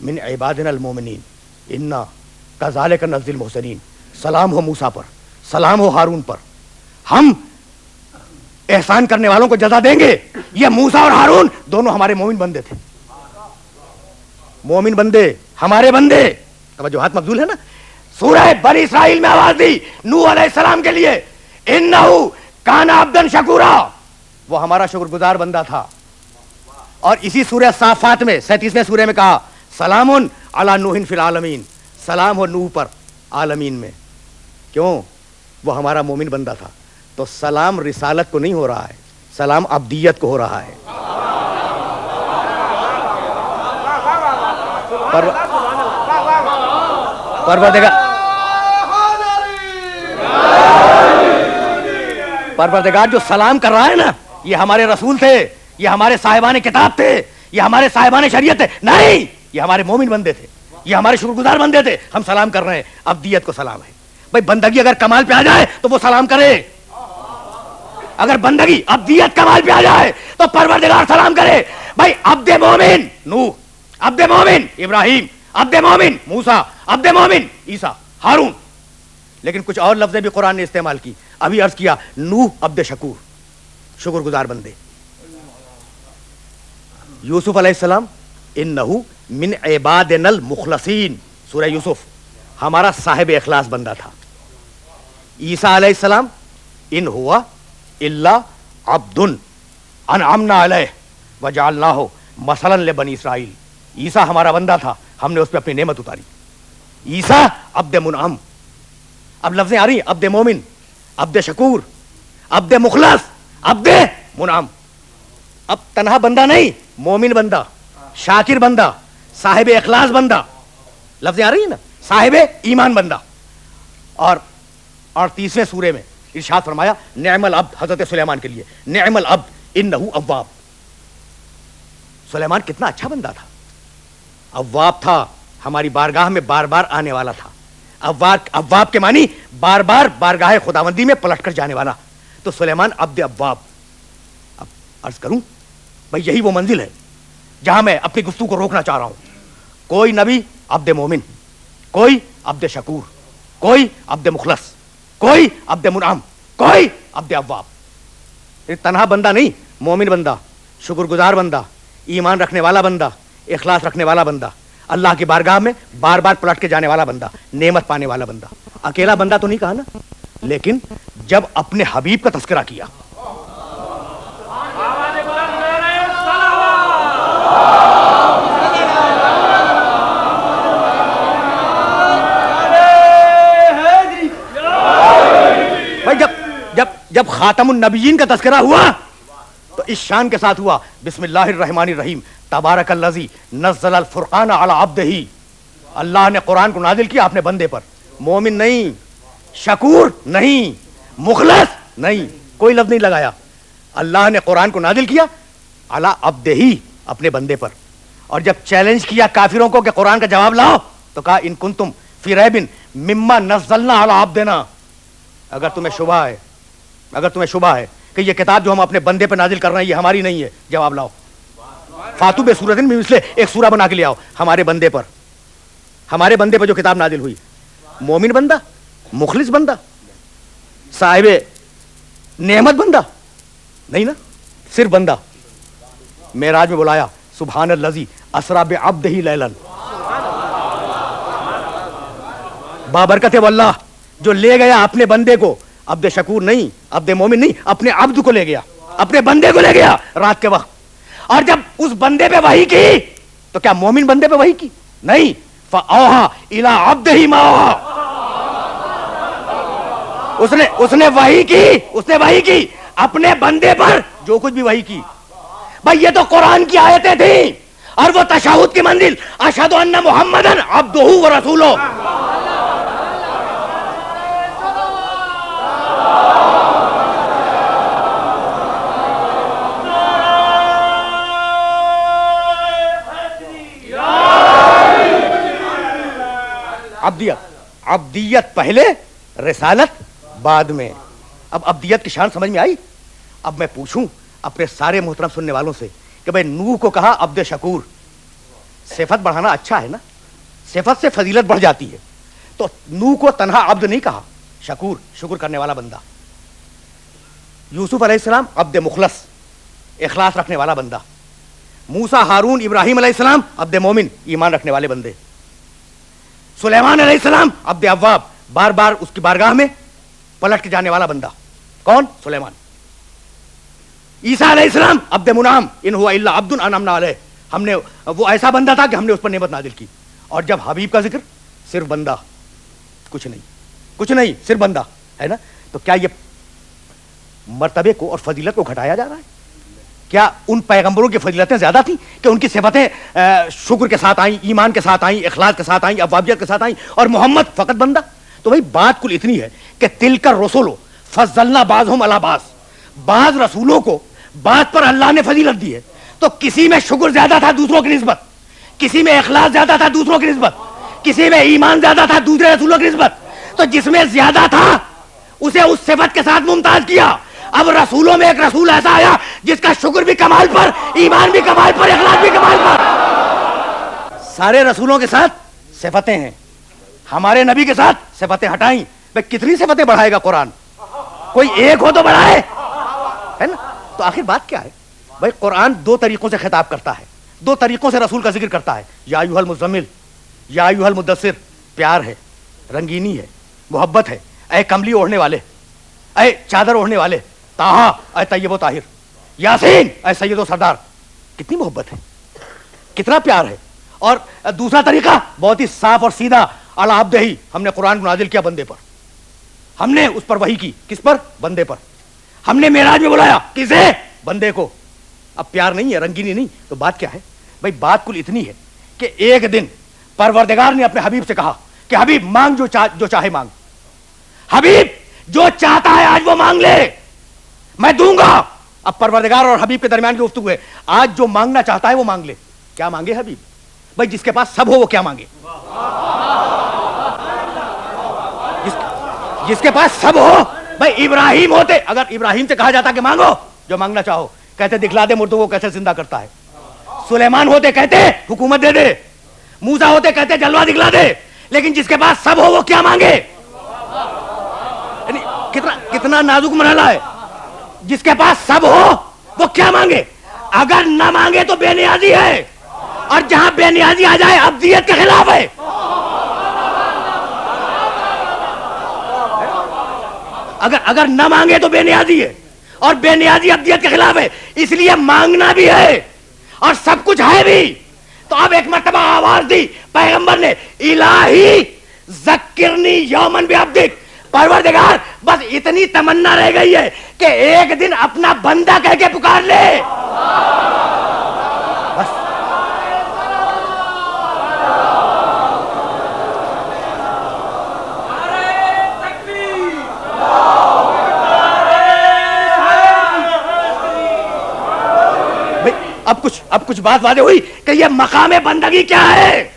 من عبادنا المومنین انا کذالک نجزی المحسنین. سلام ہو موسیٰ پر، سلام ہو ہارون پر. ہم احسان کرنے والوں کو جزا دیں گے. یہ موسیٰ اور ہارون دونوں ہمارے مومن بندے تھے. مومن بندے، ہمارے بندے. توجہ مبذول ہے نا. سورہ بنی اسرائیل میں آواز دی نوح علیہ السلام کے لیے، انہو کان عبدا شکورا، وہ ہمارا شکر گزار بندہ تھا. اور اسی سورہ صافات میں 37ویں سورہ میں کہا سلام علی نوح فی العالمین، سلام ہو نوح پر عالمین میں. کیوں؟ وہ ہمارا مومن بندہ تھا. تو سلام رسالت کو نہیں ہو رہا ہے، سلام عبدیت کو ہو رہا ہے. پروردگار جو سلام کر رہا ہے نا، یہ ہمارے رسول تھے، یہ ہمارے صاحبان کتاب تھے، یہ ہمارے صاحبان شریعت تھے. نہیں، یہ ہمارے مومن بندے تھے، یہ ہمارے شکر گزار بندے تھے. ہم سلام کر رہے ہیں، عبدیت کو سلام ہے. بھائی بندگی اگر کمال پہ آ جائے تو وہ سلام کرے. اگر بندگی عبدیت کمال پہ آ جائے تو پروردگار سلام کرے. بھائی عبد مومن نوح، عبد مومن ابراہیم، عبد مومن موسیٰ، عبد مومن عیسیٰ، ہارون. لیکن کچھ اور لفظیں بھی قرآن نے استعمال کی. ابھی عرض کیا نوح عبد شکور، شکر گزار بندے. یوسف علیہ السلام انہو من عبادنا المخلصین، سورہ یوسف، ہمارا صاحب اخلاص بندہ تھا. عیسیٰ علیہ السلام ان ہوا الا عبد انعمنا علیہ وجعلناہ مثلا لبنی اسرائیل. عیسیٰ ہمارا بندہ تھا، ہم نے اس پہ اپنی نعمت اتاری. عیسیٰ عبد منعم. اب لفظیں آ رہی ہیں، عبد مومن، عبد شکور، عبد مخلص، عبد منعم. اب تنہا بندہ نہیں، مومن بندہ، شاکر بندہ، صاحب اخلاص بندہ. لفظیں آ رہی ہیں نا، صاحب ایمان بندہ. اور تیسرے سورے میں ارشاد فرمایا نعم العبد، حضرت سلیمان کے لیے، نعم العبد انہو اواب. سلیمان کتنا اچھا بندہ تھا، اواب تھا، ہماری بارگاہ میں بار بار آنے والا تھا. اواب کے معنی بار بار بارگاہ خداوندی میں پلٹ کر جانے والا. تو سلیمان عبد اواب. اب عرض کروں بھائی یہی وہ منزل ہے جہاں میں اپنی گفتگو کو روکنا چاہ رہا ہوں. کوئی نبی عبد مومن، کوئی عبد شکور، کوئی عبد مخلص، کوئی عبد منعم، کوئی عبد اواب. تنہا بندہ نہیں، مومن بندہ، شکر گزار بندہ، ایمان رکھنے والا بندہ، اخلاص رکھنے والا بندہ، اللہ کی بارگاہ میں بار بار پلٹ کے جانے والا بندہ، نعمت پانے والا بندہ. اکیلا بندہ تو نہیں کہا نا, لیکن جب اپنے حبیب کا تذکرہ کیا, بھائی جب خاتم النبیین کا تذکرہ ہوا تو اس شان کے ساتھ ہوا, بسم اللہ الرحمن الرحیم, تبارک الذی نزل الفرقان علی عبدہ. اللہ نے قرآن کو نازل کیا اپنے بندے پر. مومن نہیں, شکور نہیں, مخلص نہیں, کوئی لفظ نہیں لگایا. اللہ نے قرآن کو نازل کیا علی عبدہ, اپنے بندے پر. اور جب چیلنج کیا کافروں کو کہ قرآن کا جواب لاؤ, تو کہا ان کنتم فی ریب مما نزلنا علی عبدنا, اگر تمہیں شبہ ہے کہ یہ کتاب جو ہم اپنے بندے پہ نازل کر رہے ہیں یہ ہماری نہیں ہے, جواب لاؤ. فاتو بے سورۃ میں اس لیے ایک سورہ بنا کے لے آؤ ہمارے بندے پر جو کتاب نازل ہوئی. مومن بندہ, مخلص بندہ, صاحب نعمت بندہ نہیں نا, صرف بندہ. معراج میں بلایا سبحان الذی اسری بعبدہ لیلا, بابرکت ہے وہ اللہ جو لے گیا اپنے بندے کو, عبد شکور نہیں, عبد مومن نہیں, اپنے عبد کو لے گیا, اپنے بندے کو لے گیا رات کے وقت. اور جب اس بندے پہ وحی کی تو کیا مومن بندے پہ وحی کی؟ نہیں. فاوحا الی عبدہ ما اوحا, اس نے وحی کی اپنے بندے پر جو کچھ بھی وحی کی. بھائی یہ تو قرآن کی آیتیں تھیں, اور وہ تشہد کی منزل اشہد ان محمدن عبدہ و رسولہ. عبدیت پہلے, رسالت بعد میں. اب عبدیت کی شان سمجھ میں آئی. اب میں پوچھوں اپنے سارے محترم سننے والوں سے کہ بھائی نوح کو کہا عبد شکور, صفت بڑھانا اچھا ہے نا, صفت سے فضیلت بڑھ جاتی ہے. تو نوح کو تنہا عبد نہیں کہا, شکور, شکر کرنے والا بندہ. یوسف علیہ السلام عبد مخلص, اخلاص رکھنے والا بندہ. موسیٰ, ہارون, ابراہیم علیہ السلام عبد مومن, ایمان رکھنے والے بندے. سلیمان علیہ السلام عبد اواب, بار بار اس کی بارگاہ میں پلٹ کے جانے والا بندہ. کون؟ سلیمان. عیسیٰ علیہ السلام عبد منعم, ان ہوا الا عبد انعمنا علیہ, ہم نے, وہ ایسا بندہ تھا کہ ہم نے اس پر نعمت نازل کی. اور جب حبیب کا ذکر, صرف بندہ, کچھ نہیں, صرف بندہ ہے نا. تو کیا یہ مرتبے کو اور فضیلت کو گھٹایا جا رہا ہے؟ کیا ان پیغمبروں کی فضیلتیں زیادہ تھیں کہ ان کی صفتیں شکر کے ساتھ آئیں, ایمان کے ساتھ آئیں, اخلاص کے ساتھ آئیں, اوابیت کے ساتھ آئیں, اور محمد فقط بندہ؟ تو بھائی بات کل اتنی ہے کہ تلک الرسل فضلنا بعضهم علی بعض, بعض رسولوں کو بعض پر اللہ نے فضیلت دی ہے. تو کسی میں شکر زیادہ تھا دوسروں کی نسبت, کسی میں اخلاص زیادہ تھا دوسروں کی نسبت, کسی میں ایمان زیادہ تھا دوسرے رسولوں کی نسبت. تو جس میں زیادہ تھا اسے اس صفت کے ساتھ ممتاز کیا. اب رسولوں میں ایک رسول ایسا آیا جس کا شکر بھی کمال پر, ایمان بھی کمال پر, اخلاص بھی کمال پر. سارے رسولوں کے ساتھ صفتیں ہیں, ہمارے نبی کے ساتھ صفتیں ہٹائیں. بھائی کتنی صفتیں بڑھائے گا قرآن؟ کوئی ایک ہو تو بڑھائے, ہے نا. تو آخر بات کیا ہے بھائی؟ قرآن دو طریقوں سے خطاب کرتا ہے, دو طریقوں سے رسول کا ذکر کرتا ہے. یا ایھا المزمل, یا ایھا المدثر, پیار ہے, رنگینی ہے, محبت ہے. اے کملی اوڑھنے والے, اے چادر اوڑھنے والے, طٰہٰ, اے طیب و طاہر, یاسین, اے سید و سردار. کتنی محبت ہے, کتنا پیار ہے. اور دوسرا طریقہ بہت ہی صاف اور سیدھا, علی عبدہ, ہم نے قرآن کو نازل کیا بندے پر, ہم نے اس پر وحی کی. کس پر؟ بندے پر. ہم نے معراج میں بلایا کسے؟ بندے کو. اب پیار نہیں ہے, رنگینی نہیں. تو بات کیا ہے بھائی؟ بات کل اتنی ہے کہ ایک دن پروردگار نے اپنے حبیب سے کہا کہ حبیب مانگ جو چاہے مانگ. حبیب جو چاہتا ہے آج وہ مانگ لے, میں دوں گا. اب پروردگار اور حبیب کے درمیان کی گفتگو ہے. آج جو مانگنا چاہتا ہے وہ مانگ لے. کیا مانگے حبیب؟ بھائی جس کے پاس سب ہو وہ کیا مانگے؟ جس کے پاس سب ہو. بھائی ابراہیم ہوتے, اگر ابراہیم سے کہا جاتا کہ مانگو جو مانگنا چاہو, کہتے دکھلا دے مردوں کو کیسے زندہ کرتا ہے. سلیمان ہوتے کہتے حکومت دے دے. موسیٰ ہوتے کہتے جلوہ دکھلا دے. لیکن جس کے پاس سب ہو وہ کیا مانگے؟ یعنی کتنا نازک مرحلہ ہے. جس کے پاس سب ہو وہ کیا مانگے؟ اگر نہ مانگے تو بے نیازی ہے, اور جہاں بے نیازی آ جائے عبدیت کے خلاف ہے. اگر نہ مانگے تو بے نیازی ہے, اور بے نیازی ابدیت کے خلاف ہے, اس لیے مانگنا بھی ہے اور سب کچھ ہے بھی. تو اب ایک مرتبہ آواز دی پیغمبر نے, الہی ذکرنی یومن بعبدک, پروردگار بس اتنی تمنا رہ گئی ہے کہ ایک دن اپنا بندہ کہہ کے پکار لے. بس اب کچھ بات واضح ہوئی کہ یہ مقام بندگی کیا ہے.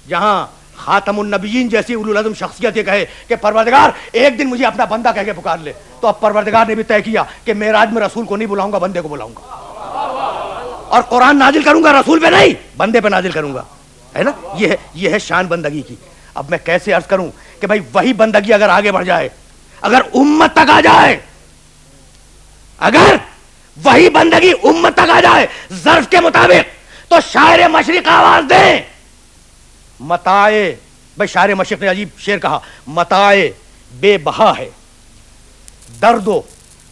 جہاں خاتم النبیین جیسی اولو العزم شخصیت یہ کہے کہ پروردگار ایک دن مجھے اپنا بندہ کہہ کے پکار لے, تو اب پروردگار نے بھی طے کیا کہ معراج میں رسول کو نہیں بلاؤں گا, بندے کو بلاؤں گا, اور قرآن نازل کروں گا رسول پہ نہیں بندے پہ نازل کروں گا, ہے نا. یہ ہے شان بندگی کی. اب میں کیسے عرض کروں کہ بھائی وہی بندگی اگر آگے بڑھ جائے, اگر امت تک آ جائے, اگر وہی بندگی امت تک آ جائے ظرف کے مطابق, تو شاعر مشرق آواز دیں, متائے, بھائی شاعر مشرق نے عجیب شعر کہا, متائے بے بہا ہے درد و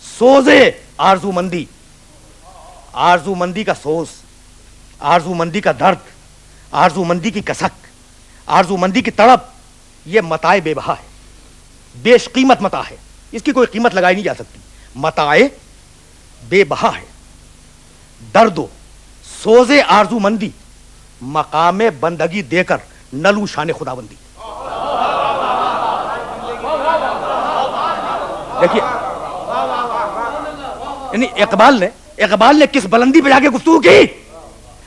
سوزے آرزو مندی. آرزو مندی کا سوز, آرزو مندی کا درد, آرزو مندی کی کسک, آرزو مندی کی تڑپ, یہ متائے بے بہا ہے, بیش قیمت متاع ہے, اس کی کوئی قیمت لگائی نہیں جا سکتی. متائے بے بہا ہے درد و سوز آرزو مندی, مقام بندگی دے کر نلو شان خداوندی. دیکھیے یعنی اقبال نے کس بلندی پہ جا کے گفتگو کی,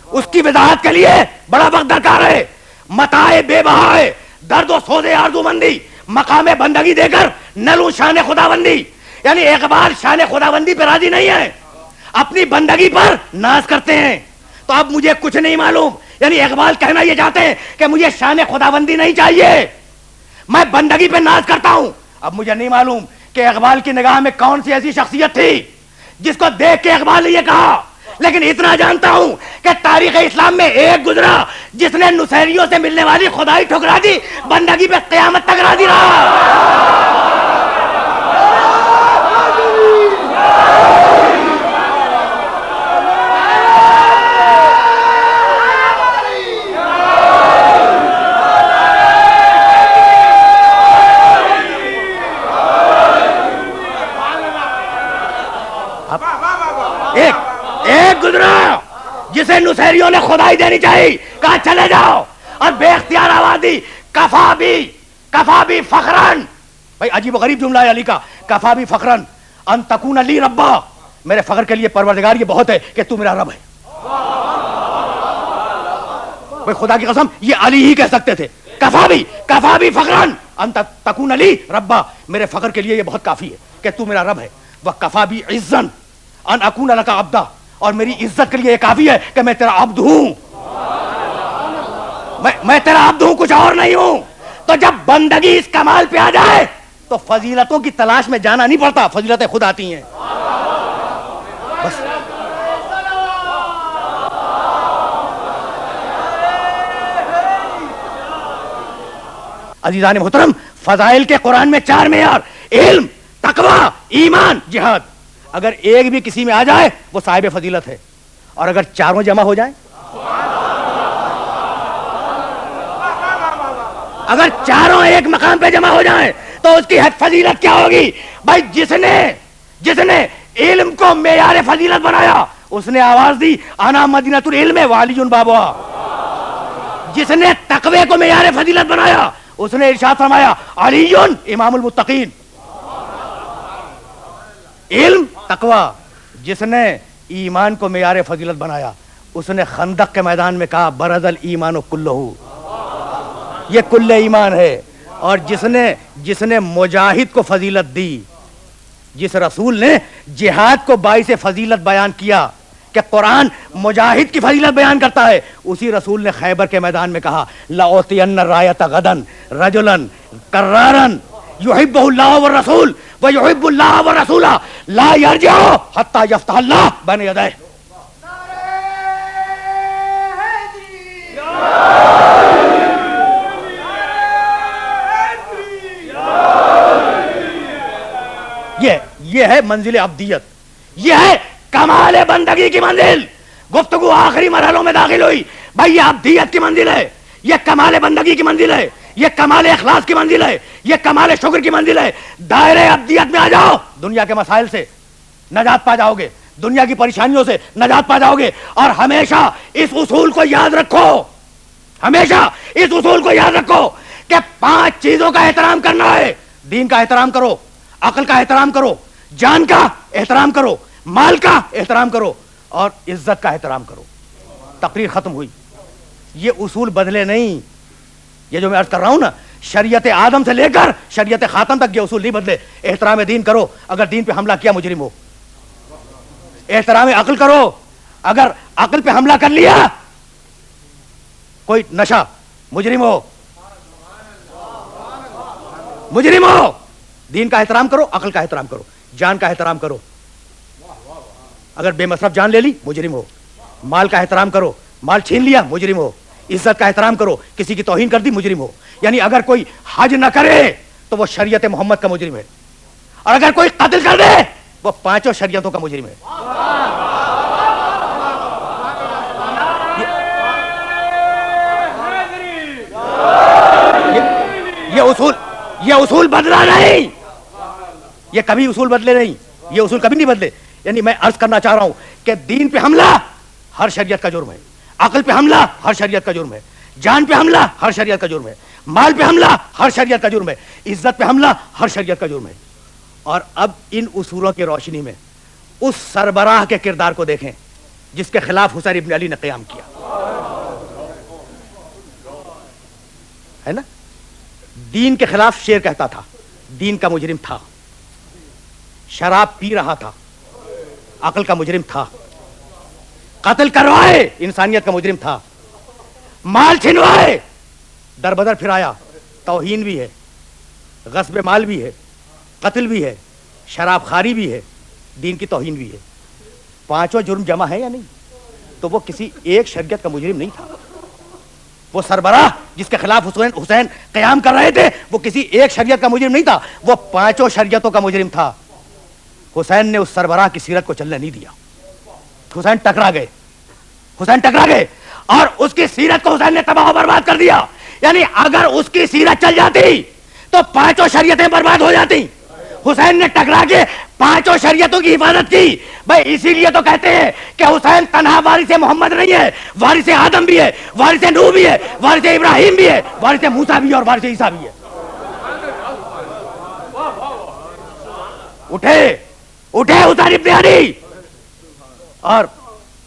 اس کی وضاحت کے لیے بڑا وقت درکار ہے. متائے بے بہا ہے درد و سوز آرزو مندی, مقام بندگی دے کر نلو شان خداوندی. یعنی اقبال شان خداوندی پہ راضی نہیں ہے, اپنی بندگی پر ناز کرتے ہیں. تو اب مجھے کچھ نہیں معلوم, یعنی اقبال کہنا یہ چاہتے ہیں کہ مجھے شان خداوندی نہیں چاہیے, میں بندگی پہ ناز کرتا ہوں. اب مجھے نہیں معلوم کہ اقبال کی نگاہ میں کون سی ایسی شخصیت تھی جس کو دیکھ کے اقبال نے یہ کہا, لیکن اتنا جانتا ہوں کہ تاریخ اسلام میں ایک گزرا جس نے نصیریوں سے ملنے والی خدائی ٹھکرا دی, بندگی پہ قیامت تک راضی رہا. ایک گزرا جسے نصیریوں نے خدائی دینی چاہیے, کہا چلے جاؤ, اور بے اختیار آواز دی, کفا بھی فخرن. بھائی عجیب و غریب جملہ ہے علی کا, کفا بھی فخرن ان تکون لی ربا, میرے فخر کے لیے پروردگار یہ بہت ہے کہ تو میرا رب ہے. بھائی خدا کی قسم یہ علی ہی کہہ سکتے تھے, کفا بھی فخرن ان تکون لی ربا, میرے فخر کے لیے یہ بہت کافی ہے کہ تو میرا رب ہے. وہ کفا بھی عزن ان اکون لک عبدا, اور میری عزت کے لیے یہ کافی ہے کہ میں تیرا عبد ہوں, میں تیرا عبد ہوں, کچھ اور نہیں ہوں. تو جب بندگی اس کمال پہ آ جائے تو فضیلتوں کی تلاش میں جانا نہیں پڑتا, فضیلتیں خود آتی ہیں. بس عزیزان محترم, فضائل کے قرآن میں 4 معیار, علم, تقوی, ایمان, جہاد. اگر ایک بھی کسی میں آ جائے وہ صاحب فضیلت ہے, اور اگر چاروں جمع ہو جائیں, اگر چاروں ایک مقام پہ جمع ہو جائیں تو اس کی حد فضیلت کیا ہوگی. بھائی جس نے علم کو معیار فضیلت بنایا اس نے آواز دی انا مدینۃ العلم وعلی بابها. جس نے تقوی کو معیار فضیلت بنایا اس نے ارشاد فرمایا علی امام المتقین. علم, تقوی. جس نے ایمان کو معیار فضیلت بنایا اس نے خندق کے میدان میں کہا برز الایمان کلہ, یہ کل ایمان ہے. اور جس نے مجاہد کو فضیلت دی, جس رسول نے جہاد کو باعث فضیلت بیان کیا کہ قرآن مجاہد کی فضیلت بیان کرتا ہے, اسی رسول نے خیبر کے میدان میں کہا لأعطین الرایۃ غدا رجلا کرارا یحبہ اللہ والرسول ویحب اللہ والرسول لا یرجع حتی یفتح اللہ بین یدیہ. یہ ہے منزل ابدیت, یہ ہے کمال بندگی کی منزل. گفتگو آخری مرحلوں میں داخل ہوئی, بھائی یہ ابدیت کی منزل ہے, یہ کمال بندگی کی منزل ہے, یہ کمال اخلاص کی منزل ہے, یہ کمال شکر کی منزل ہے. دائرے ابدیت میں آ جاؤ, دنیا کے مسائل سے نجات پا جاؤ گے, دنیا کی پریشانیوں سے نجات پا جاؤ گے. اور ہمیشہ اس اصول کو یاد رکھو, ہمیشہ اس اصول کو یاد رکھو کہ 5 چیزوں کا احترام کرنا ہے. دین کا احترام کرو, عقل کا احترام کرو, جان کا احترام کرو, مال کا احترام کرو, اور عزت کا احترام کرو. تقریر ختم ہوئی. یہ اصول بدلے نہیں. یہ جو میں عرض کر رہا ہوں نا, شریعت آدم سے لے کر شریعت خاتم تک یہ اصول نہیں بدلے. احترام دین کرو, اگر دین پہ حملہ کیا مجرم ہو. احترام عقل کرو, اگر عقل پہ حملہ کر لیا کوئی نشہ, مجرم ہو, مجرم ہو. دین کا احترام کرو, عقل کا احترام کرو, جان کا احترام کرو. اگر بے مصرف جان لے لی مجرم ہو. مال کا احترام کرو, مال چھین لیا مجرم ہو. عزت کا احترام کرو, کسی کی توہین کر دی مجرم ہو. یعنی اگر کوئی حج نہ کرے تو وہ شریعت محمد کا مجرم ہے, اور اگر کوئی قتل کر دے وہ 5 شریعتوں کا مجرم ہے. یہ اصول بدلا نہیں, یہ کبھی اصول بدلے نہیں, یہ اصول کبھی نہیں بدلے. یعنی میں عرض کرنا چاہ رہا ہوں کہ دین پہ حملہ ہر شریعت کا جرم ہے, عقل پہ حملہ ہر شریعت کا جرم ہے, جان پہ حملہ ہر شریعت کا جرم ہے, مال پہ حملہ ہر شریعت کا جرم ہے, عزت پہ حملہ ہر شریعت کا جرم ہے. اور اب ان اصولوں کی روشنی میں اس سربراہ کے کردار کو دیکھیں جس کے خلاف حسین ابن علی نے قیام کیا ہے نا. دین کے خلاف شیر کہتا تھا, دین کا مجرم تھا. شراب پی رہا تھا, عقل کا مجرم تھا. قتل کروائے, انسانیت کا مجرم تھا. مال چھنوائے, در بدر پھرایا, توہین بھی ہے, غصب مال بھی ہے, قتل بھی ہے, شراب خواری بھی ہے, دین کی توہین بھی ہے. 5 جرم جمع ہے یا نہیں؟ تو وہ کسی ایک شریعت کا مجرم نہیں تھا. وہ سربراہ جس کے خلاف حسین قیام کر رہے تھے وہ کسی ایک شریعت کا مجرم نہیں تھا, وہ 5 شریعتوں کا مجرم تھا. حسین نے اس سربراہ کی سیرت کو چلنے نہیں دیا. حسین ٹکرا گئے اور اس کی سیرت کو حسین نے تباہ و برباد کر دیا. یعنی اگر اس کی سیرت چل جاتی تو 5 شریعتیں برباد ہو جاتی. حسین نے ٹکرا کے 5 شریعتوں کی حفاظت کی. بھائی اسی لیے تو کہتے ہیں کہ حسین تنہا وارث محمد نہیں ہے, وارث آدم بھی ہے, وارث نوح بھی ہے, وارث ابراہیم بھی ہے, وارث موسیٰ بھی ہے, اور وارث عیسیٰ بھی ہے. اٹھے حسین ابن علی, اور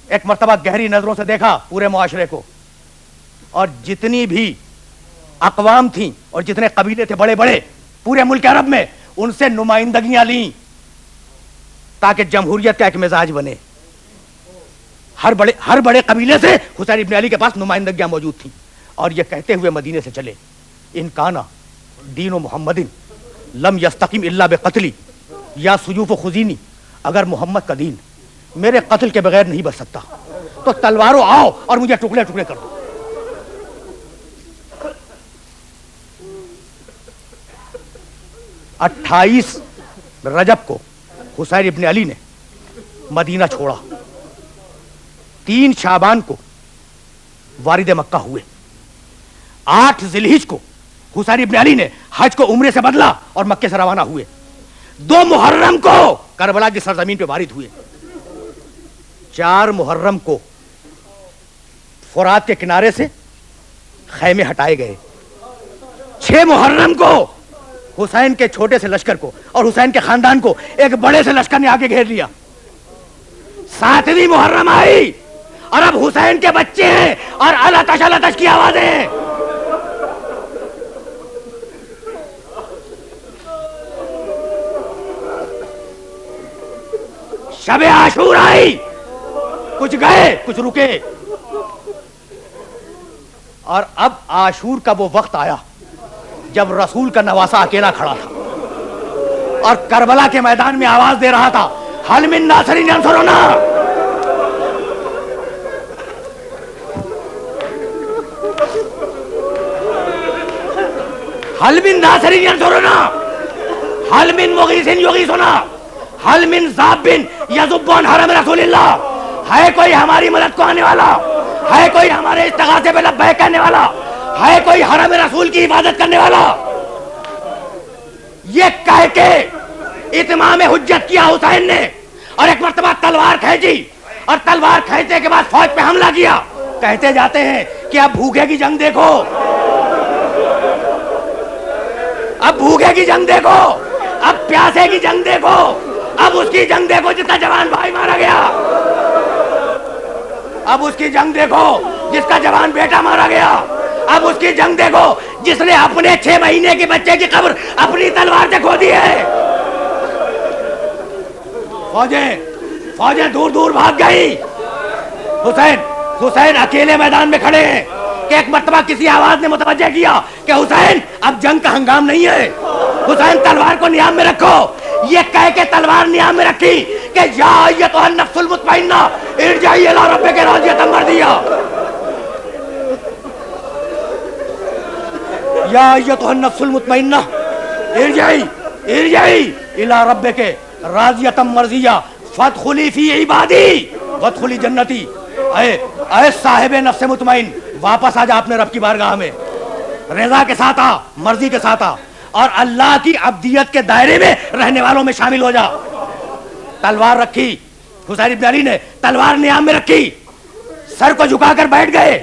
ایک مرتبہ گہری نظروں سے دیکھا پورے معاشرے کو, اور جتنی بھی اقوام تھیں اور جتنے قبیلے تھے بڑے بڑے پورے ملک عرب میں, ان سے نمائندگیاں لیں تاکہ جمہوریت کا ایک مزاج بنے. ہر بڑے قبیلے سے حسین ابن علی کے پاس نمائندگیاں موجود تھیں, اور یہ کہتے ہوئے مدینے سے چلے, ان کانا دین و محمد لم یستقیم الا بقتلی یا سیوف و خزینی. اگر محمد کا دین میرے قتل کے بغیر نہیں بچ سکتا تو تلواروں آؤ اور مجھے ٹکڑے ٹکڑے کر دو. اٹھائیس رجب کو حسین ابن علی نے مدینہ چھوڑا. 3 شعبان کو وارد مکہ ہوئے. 8 ذی الحجہ کو حسین ابن علی نے حج کو عمرے سے بدلا اور مکے سے روانہ ہوئے. 2 محرم کو کربلا کی سرزمین پہ وارد ہوئے. 4 محرم کو فرات کے کنارے سے خیمے ہٹائے گئے. 6 محرم کو حسین کے چھوٹے سے لشکر کو اور حسین کے خاندان کو ایک بڑے سے لشکر نے آگے گھیر لیا. 7ویں محرم آئی اور اب حسین کے بچے ہیں اور التش کی آوازیں ہیں. شب عاشور آئی, کچھ گئے کچھ رکے, اور اب عاشور کا وہ وقت آیا جب رسول کا نواسا اکیلا کھڑا تھا اور کربلا کے میدان میں آواز دے رہا تھا, حل من ناصر ینصرنا. حل من ناصر ینصرنا, حل من مغیث یغیثنا, حل من ذابن یذب عن حرم رسول اللہ، ہے کوئی ہماری مدد کو آنے والا، ہے کوئی ہمارے استغاثے پہ لبیک کہنے والا، ہے کوئی حرم رسول کی حفاظت کرنے والا؟ یہ کہہ کے اتمام حجت کیا حسین نے، اور ایک مرتبہ تلوار کھینچی، اور تلوار کھینچنے کے بعد فوج پہ حملہ کیا۔ کہتے جاتے ہیں کہ اب بھوکے کی جنگ دیکھو، اب بھوکے کی جنگ دیکھو، اب پیاسے کی جنگ دیکھو، اب اس کی جنگ دیکھو جس کا جوان بھائی مارا گیا، اب اس کی جنگ دیکھو جس کا جوان بیٹا مارا گیا، اب اس کی جنگ دیکھو جس نے اپنے 6 مہینے کے بچے کی قبر اپنی تلوار سے کھودی ہے۔ فوجیں دور دور بھاگ گئی۔ حسین اکیلے میدان میں کھڑے ہیں کہ ایک مرتبہ کسی آواز نے متوجہ کیا کہ حسین اب جنگ کا ہنگام نہیں ہے، حسین تلوار کو نیام میں رکھو۔ یہ کہہ کے تلوار نیام میں رکھی کہ یا ایتھا النفس المطمئنہ ارجعی الی ربک راضیۃ مرضیہ، یا ایتھا النفس المطمئنہ ارجعی الی ربک راضیۃ مرضیہ فادخلی فی عبادی وادخلی جنتی۔ اے صاحب نفس مطمئن، واپس آ جا اپنے رب کی بارگاہ میں، رضا کے ساتھ آ، مرضی کے ساتھ آ، اور اللہ کی عبدیت کے دائرے میں رہنے والوں میں شامل ہو جا۔ تلوار رکھی، حسین بن علی نے تلوار نیام میں رکھی، سر کو جھکا کر بیٹھ گئے،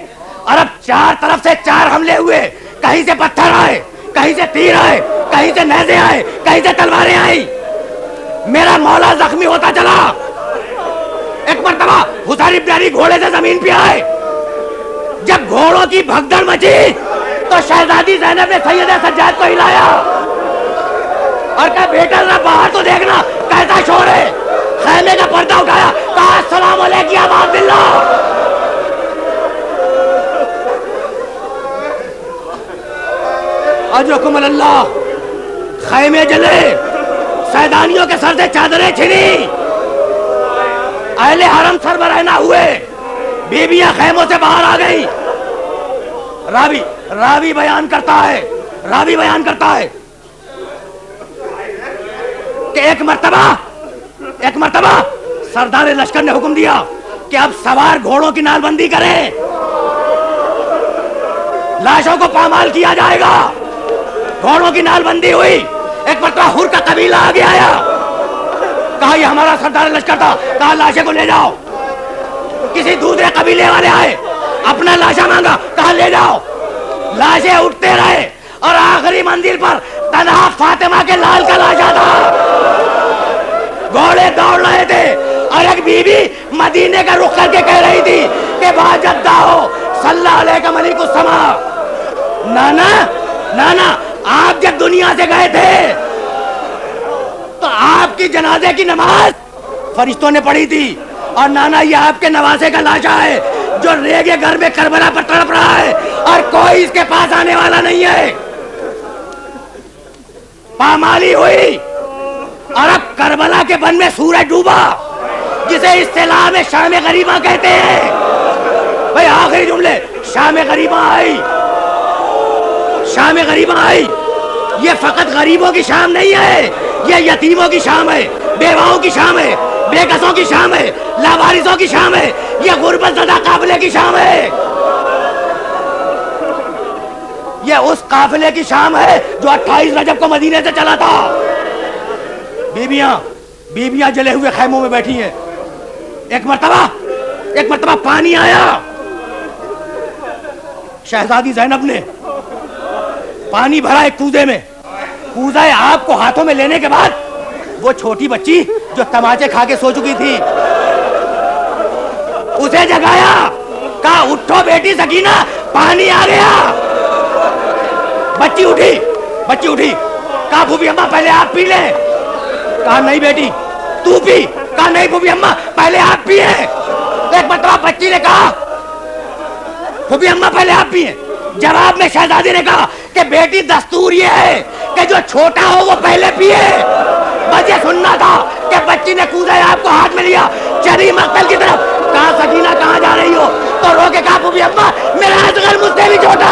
اور اب چار طرف سے 4 حملے ہوئے، کہیں سے پتھر آئے، کہیں سے تیر آئے، کہیں سے نیزے آئے، کہیں سے تلواریں آئی۔ میرا مولا زخمی ہوتا چلا۔ ایک مرتبہ حسین بن علی گھوڑے سے زمین پہ آئے، جب گھوڑوں کی بھگدڑ مچی تو شہزادی زینب نے سید سجاد کو ہلایا اور کہا بیٹا ذرا باہر تو دیکھنا کیسا شور ہے۔ خیمے کا پردہ اٹھایا، کہا السلام علیکم یا ابا عبداللہ۔ اجرکم اللہ۔ خیمے جلے، سیدانیوں کے سر سے چادریں چھنی، اہل حرم سر برہنہ ہوئے، بیویاں خیموں سے باہر آ گئی۔ راوی بیان کرتا ہے کہ ایک مرتبہ سردار لشکر نے حکم دیا کہ اب سوار گھوڑوں کی نال بندی کریں، لاشوں کو پامال کیا جائے گا۔ گھوڑوں کی نال بندی ہوئی۔ ایک مرتبہ حر کا قبیلہ آگے آیا، کہا یہ ہمارا سردار لشکر تھا، کہا لاشے کو لے جاؤ۔ کسی دوسرے قبیلے والے آئے، اپنا لاشا مانگا، کہا لے جاؤ۔ لاشیں اٹھتے رہے اور آخری منزل پر تنہا فاطمہ کے لال کا لاشا تھا۔ گھوڑے دوڑ رہے تھے اور ایک بی بی مدینے کا رخ کر کے کہہ رہی تھی کہ باجدہ ہو صلی علیہ ملک السما۔ نانا آپ جب دنیا سے گئے تھے تو آپ کی جنازے کی نماز فرشتوں نے پڑھی تھی، اور نانا یہ آپ کے نواسے کا لاشا ہے جو ریگے گھر میں کربلا پر تڑپ رہا ہے اور کوئی اس کے پاس آنے والا نہیں ہے۔ پامالی ہوئی اور اب کربلا کے بن میں سورج ڈوبا، جسے اصطلاح میں شام غریبہ کہتے ہیں۔ بھئی آخری جملے، شام غریبہ آئی۔ یہ فقط غریبوں کی شام نہیں ہے، یہ یتیموں کی شام ہے، بیواؤں کی شام ہے، بے کسوں کی شام ہے، لاوارثوں کی شام ہے، یہ غربت زدہ قافلے کی شام ہے، یہ اس قافلے کی شام ہے جو 28 رجب کو مدینے سے چلا تھا۔ بیبیاں جلے ہوئے خیموں میں بیٹھی ہیں۔ ایک مرتبہ پانی آیا، شہزادی زینب نے پانی بھرا ایک کوزے میں، کوزہ آپ کو ہاتھوں میں لینے کے بعد وہ چھوٹی بچی جو تماچے کھا کے سو چکی تھی اسے جگایا، کہا اٹھو بیٹی سکینہ، پانی آ گیا۔ بچی اٹھی، کہا پھوپھی اماں پہلے آپ پی لیں، کہا نہیں بیٹی تو پی، کہا نہیں پھوپھی اماں پہلے آپ پیے۔ ایک مرتبہ بچی نے کہا پھوپھی اماں پہلے آپ پیے، جواب میں شہزادی نے کہا کہ بیٹی دستور یہ ہے کہ جو چھوٹا ہو وہ پہلے پیے۔ بس یہ سننا تھا کہ بچی نے کوزہ آپ کو ہاتھ میں لیا، چلی مقتل کی طرف، کہا سکینہ کہاں جا رہی ہو؟ تو رو کے کہا پھوپھی اماں میرا اصغر مجھ سے بھی چھوٹا